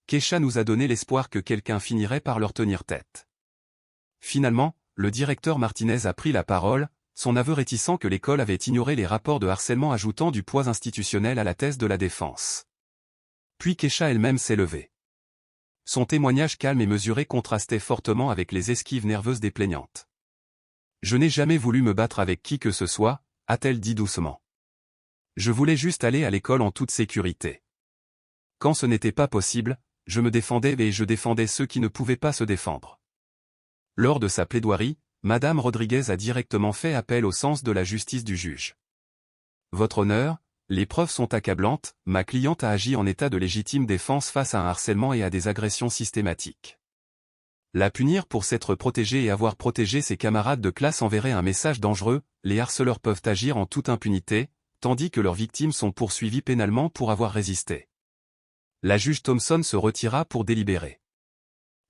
Speaker 1: Keisha nous a donné l'espoir que quelqu'un finirait par leur tenir tête. Finalement, le directeur Martinez a pris la parole, son aveu réticent que l'école avait ignoré les rapports de harcèlement ajoutant du poids institutionnel à la thèse de la défense. Puis Keisha elle-même s'est levée. Son témoignage calme et mesuré contrastait fortement avec les esquives nerveuses des plaignantes. Je n'ai jamais voulu me battre avec qui que ce soit, a-t-elle dit doucement. Je voulais juste aller à l'école en toute sécurité. Quand ce n'était pas possible, je me défendais et je défendais ceux qui ne pouvaient pas se défendre. Lors de sa plaidoirie, Madame Rodriguez a directement fait appel au sens de la justice du juge. Votre honneur, les preuves sont accablantes, ma cliente a agi en état de légitime défense face à un harcèlement et à des agressions systématiques. La punir pour s'être protégée et avoir protégé ses camarades de classe enverrait un message dangereux. Les harceleurs peuvent agir en toute impunité, tandis que leurs victimes sont poursuivies pénalement pour avoir résisté. La juge Thompson se retira pour délibérer.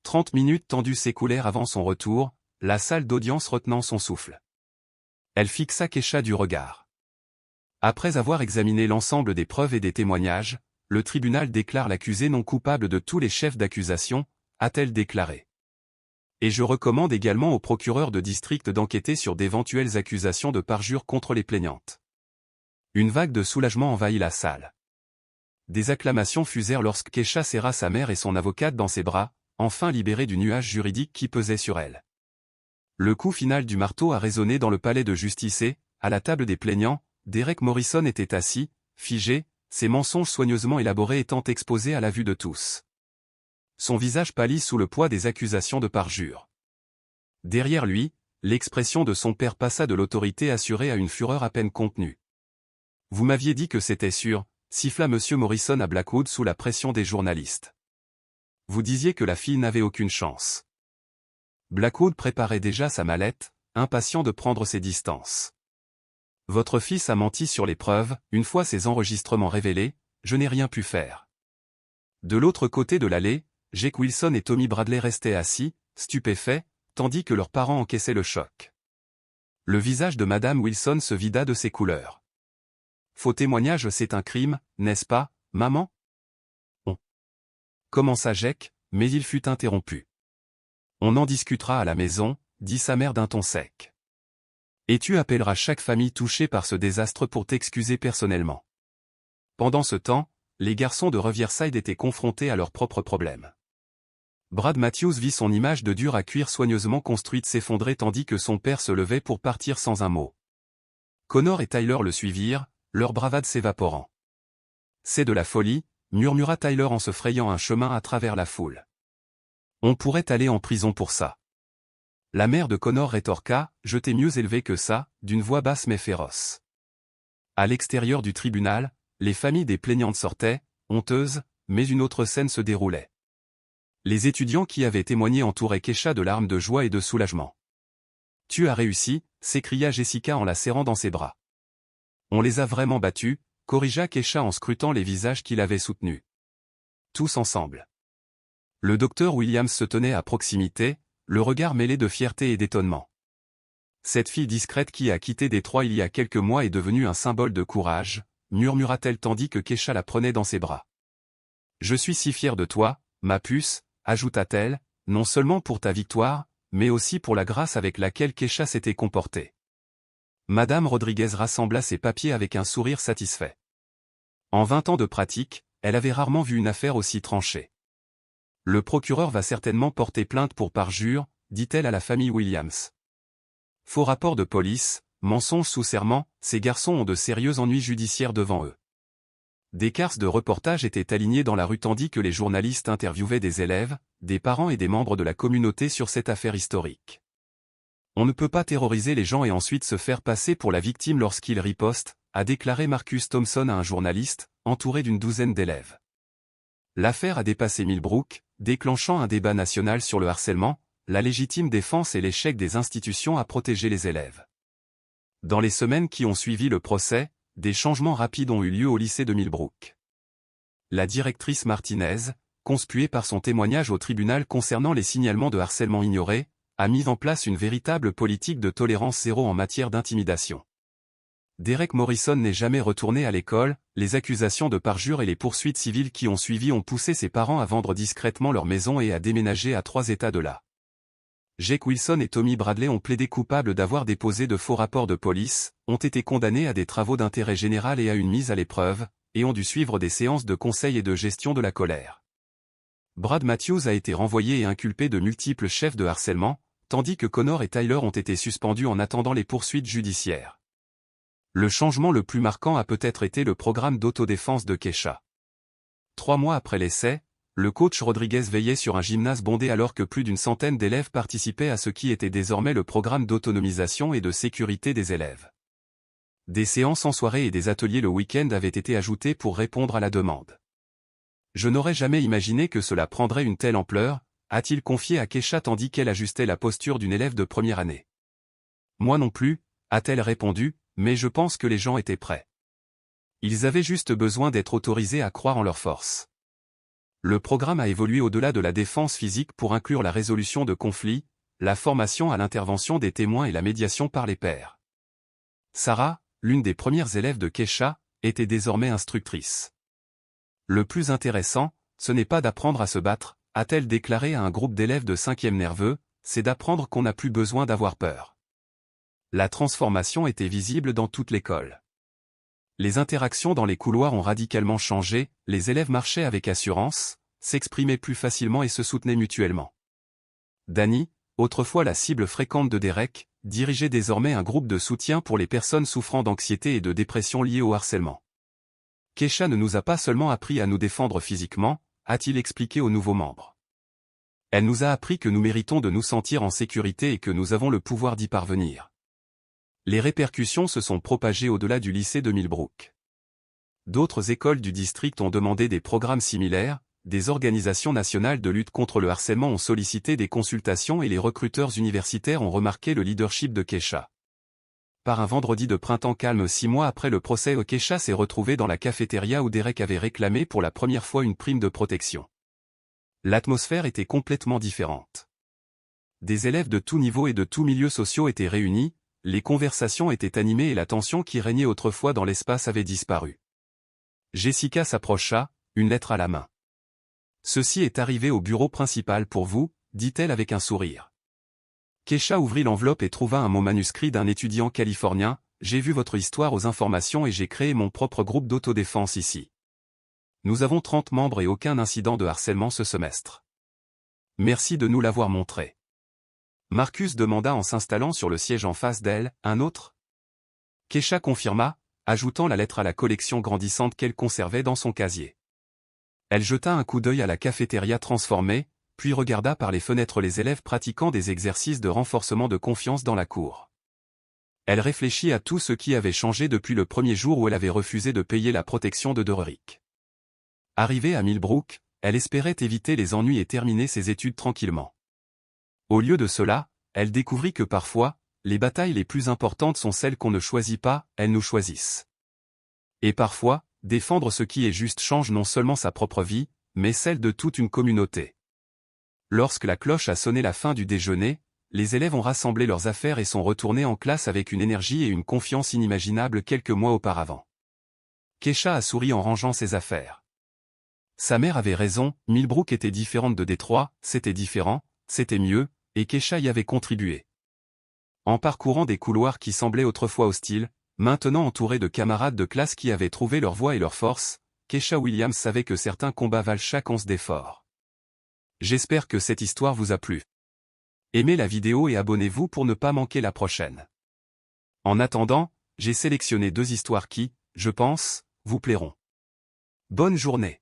Speaker 1: 30 minutes tendues s'écoulèrent avant son retour, la salle d'audience retenant son souffle. Elle fixa Keisha du regard. Après avoir examiné l'ensemble des preuves et des témoignages, le tribunal déclare l'accusé non coupable de tous les chefs d'accusation, a-t-elle déclaré. Et je recommande également au procureur de district d'enquêter sur d'éventuelles accusations de parjure contre les plaignantes. Une vague de soulagement envahit la salle. Des acclamations fusèrent lorsque Keisha serra sa mère et son avocate dans ses bras, enfin libérée du nuage juridique qui pesait sur elle. Le coup final du marteau a résonné dans le palais de justice et, à la table des plaignants, Derek Morrison était assis, figé, ses mensonges soigneusement élaborés étant exposés à la vue de tous. Son visage pâlit sous le poids des accusations de parjure. Derrière lui, l'expression de son père passa de l'autorité assurée à une fureur à peine contenue. Vous m'aviez dit que c'était sûr, siffla M. Morrison à Blackwood sous la pression des journalistes. Vous disiez que la fille n'avait aucune chance. Blackwood préparait déjà sa mallette, impatient de prendre ses distances. Votre fils a menti sur les preuves, une fois ces enregistrements révélés, je n'ai rien pu faire. De l'autre côté de l'allée, Jake Wilson et Tommy Bradley restaient assis, stupéfaits, tandis que leurs parents encaissaient le choc. Le visage de Madame Wilson se vida de ses couleurs. Faux témoignage, c'est un crime, n'est-ce pas, maman? On commença Jake, mais il fut interrompu. On en discutera à la maison, dit sa mère d'un ton sec. Et tu appelleras chaque famille touchée par ce désastre pour t'excuser personnellement. Pendant ce temps, les garçons de Riverside étaient confrontés à leurs propres problèmes. Brad Matthews vit son image de dur à cuire soigneusement construite s'effondrer tandis que son père se levait pour partir sans un mot. Connor et Tyler le suivirent, leur bravade s'évaporant. C'est de la folie, murmura Tyler en se frayant un chemin à travers la foule. On pourrait aller en prison pour ça. La mère de Connor rétorqua, je t'ai mieux élevé que ça, d'une voix basse mais féroce. À l'extérieur du tribunal, les familles des plaignantes sortaient, honteuses, mais une autre scène se déroulait. Les étudiants qui avaient témoigné entouraient Keisha de larmes de joie et de soulagement. Tu as réussi, s'écria Jessica en la serrant dans ses bras. On les a vraiment battus, corrigea Keisha en scrutant les visages qui l'avaient soutenu. tous ensemble. Le docteur Williams se tenait à proximité, le regard mêlé de fierté et d'étonnement. Cette fille discrète qui a quitté Détroit il y a quelques mois est devenue un symbole de courage, murmura-t-elle tandis que Keisha la prenait dans ses bras. Je suis si fière de toi, ma puce, ajouta-t-elle, non seulement pour ta victoire, mais aussi pour la grâce avec laquelle Keisha s'était comportée. Madame Rodriguez rassembla ses papiers avec un sourire satisfait. En 20 ans de pratique, elle avait rarement vu une affaire aussi tranchée. Le procureur va certainement porter plainte pour parjure, dit-elle à la famille Williams. Faux rapport de police, mensonge sous serment, ces garçons ont de sérieux ennuis judiciaires devant eux. Des cars de reportage étaient alignés dans la rue tandis que les journalistes interviewaient des élèves, des parents et des membres de la communauté sur cette affaire historique. On ne peut pas terroriser les gens et ensuite se faire passer pour la victime lorsqu'ils ripostent, a déclaré Marcus Thompson à un journaliste, entouré d'une douzaine d'élèves. L'affaire a dépassé Millbrook, déclenchant un débat national sur le harcèlement, la légitime défense et l'échec des institutions à protéger les élèves. Dans les semaines qui ont suivi le procès, des changements rapides ont eu lieu au lycée de Millbrook. La directrice Martinez, conspuée par son témoignage au tribunal concernant les signalements de harcèlement ignorés, a mis en place une véritable politique de tolérance zéro en matière d'intimidation. Derek Morrison n'est jamais retourné à l'école, les accusations de parjure et les poursuites civiles qui ont suivi ont poussé ses parents à vendre discrètement leur maison et à déménager à 3 États de là. Jake Wilson et Tommy Bradley ont plaidé coupables d'avoir déposé de faux rapports de police, ont été condamnés à des travaux d'intérêt général et à une mise à l'épreuve, et ont dû suivre des séances de conseil et de gestion de la colère. Brad Matthews a été renvoyé et inculpé de multiples chefs de harcèlement, tandis que Connor et Tyler ont été suspendus en attendant les poursuites judiciaires. Le changement le plus marquant a peut-être été le programme d'autodéfense de Keisha. 3 mois après l'essai, le coach Rodriguez veillait sur un gymnase bondé alors que plus d'une centaine d'élèves participaient à ce qui était désormais le programme d'autonomisation et de sécurité des élèves. Des séances en soirée et des ateliers le week-end avaient été ajoutés pour répondre à la demande. Je n'aurais jamais imaginé que cela prendrait une telle ampleur, a-t-il confié à Keisha tandis qu'elle ajustait la posture d'une élève de première année. Moi non plus, a-t-elle répondu, mais je pense que les gens étaient prêts. Ils avaient juste besoin d'être autorisés à croire en leur force. Le programme a évolué au-delà de la défense physique pour inclure la résolution de conflits, la formation à l'intervention des témoins et la médiation par les pairs. Sarah, l'une des premières élèves de Keisha, était désormais instructrice. Le plus intéressant, ce n'est pas d'apprendre à se battre, a-t-elle déclaré à un groupe d'élèves de 5e nerveux, c'est d'apprendre qu'on n'a plus besoin d'avoir peur. La transformation était visible dans toute l'école. Les interactions dans les couloirs ont radicalement changé, les élèves marchaient avec assurance, s'exprimaient plus facilement et se soutenaient mutuellement. Danny, autrefois la cible fréquente de Derek, dirigeait désormais un groupe de soutien pour les personnes souffrant d'anxiété et de dépression liées au harcèlement. Keisha ne nous a pas seulement appris à nous défendre physiquement, a-t-il expliqué aux nouveaux membres. Elle nous a appris que nous méritons de nous sentir en sécurité et que nous avons le pouvoir d'y parvenir. Les répercussions se sont propagées au-delà du lycée de Millbrook. D'autres écoles du district ont demandé des programmes similaires, des organisations nationales de lutte contre le harcèlement ont sollicité des consultations et les recruteurs universitaires ont remarqué le leadership de Keisha. Par un vendredi de printemps calme 6 mois après le procès, Keisha s'est retrouvée dans la cafétéria où Derek avait réclamé pour la première fois une prime de protection. L'atmosphère était complètement différente. Des élèves de tous niveaux et de tous milieux sociaux étaient réunis, les conversations étaient animées et la tension qui régnait autrefois dans l'espace avait disparu. Jessica s'approcha, une lettre à la main. « Ceci est arrivé au bureau principal pour vous, dit-elle avec un sourire. Keisha ouvrit l'enveloppe et trouva un mot manuscrit d'un étudiant californien, « J'ai vu votre histoire aux informations et j'ai créé mon propre groupe d'autodéfense ici. Nous avons 30 membres et aucun incident de harcèlement ce semestre. Merci de nous l'avoir montré. » Marcus demanda en s'installant sur le siège en face d'elle, « Un autre ?» Keisha confirma, ajoutant la lettre à la collection grandissante qu'elle conservait dans son casier. Elle jeta un coup d'œil à la cafétéria transformée, puis regarda par les fenêtres les élèves pratiquant des exercices de renforcement de confiance dans la cour. Elle réfléchit à tout ce qui avait changé depuis le premier jour où elle avait refusé de payer la protection de Derek. Arrivée à Millbrook, elle espérait éviter les ennuis et terminer ses études tranquillement. Au lieu de cela, elle découvrit que parfois, les batailles les plus importantes sont celles qu'on ne choisit pas, elles nous choisissent. Et parfois, défendre ce qui est juste change non seulement sa propre vie, mais celle de toute une communauté. Lorsque la cloche a sonné la fin du déjeuner, les élèves ont rassemblé leurs affaires et sont retournés en classe avec une énergie et une confiance inimaginables quelques mois auparavant. Keisha a souri en rangeant ses affaires. Sa mère avait raison, Millbrook était différente de Détroit, c'était différent, c'était mieux, et Keisha y avait contribué. En parcourant des couloirs qui semblaient autrefois hostiles, maintenant entourés de camarades de classe qui avaient trouvé leur voie et leur force, Keisha Williams savait que certains combats valent chaque once d'effort. J'espère que cette histoire vous a plu. Aimez la vidéo et abonnez-vous pour ne pas manquer la prochaine. En attendant, j'ai sélectionné 2 histoires qui, je pense, vous plairont. Bonne journée.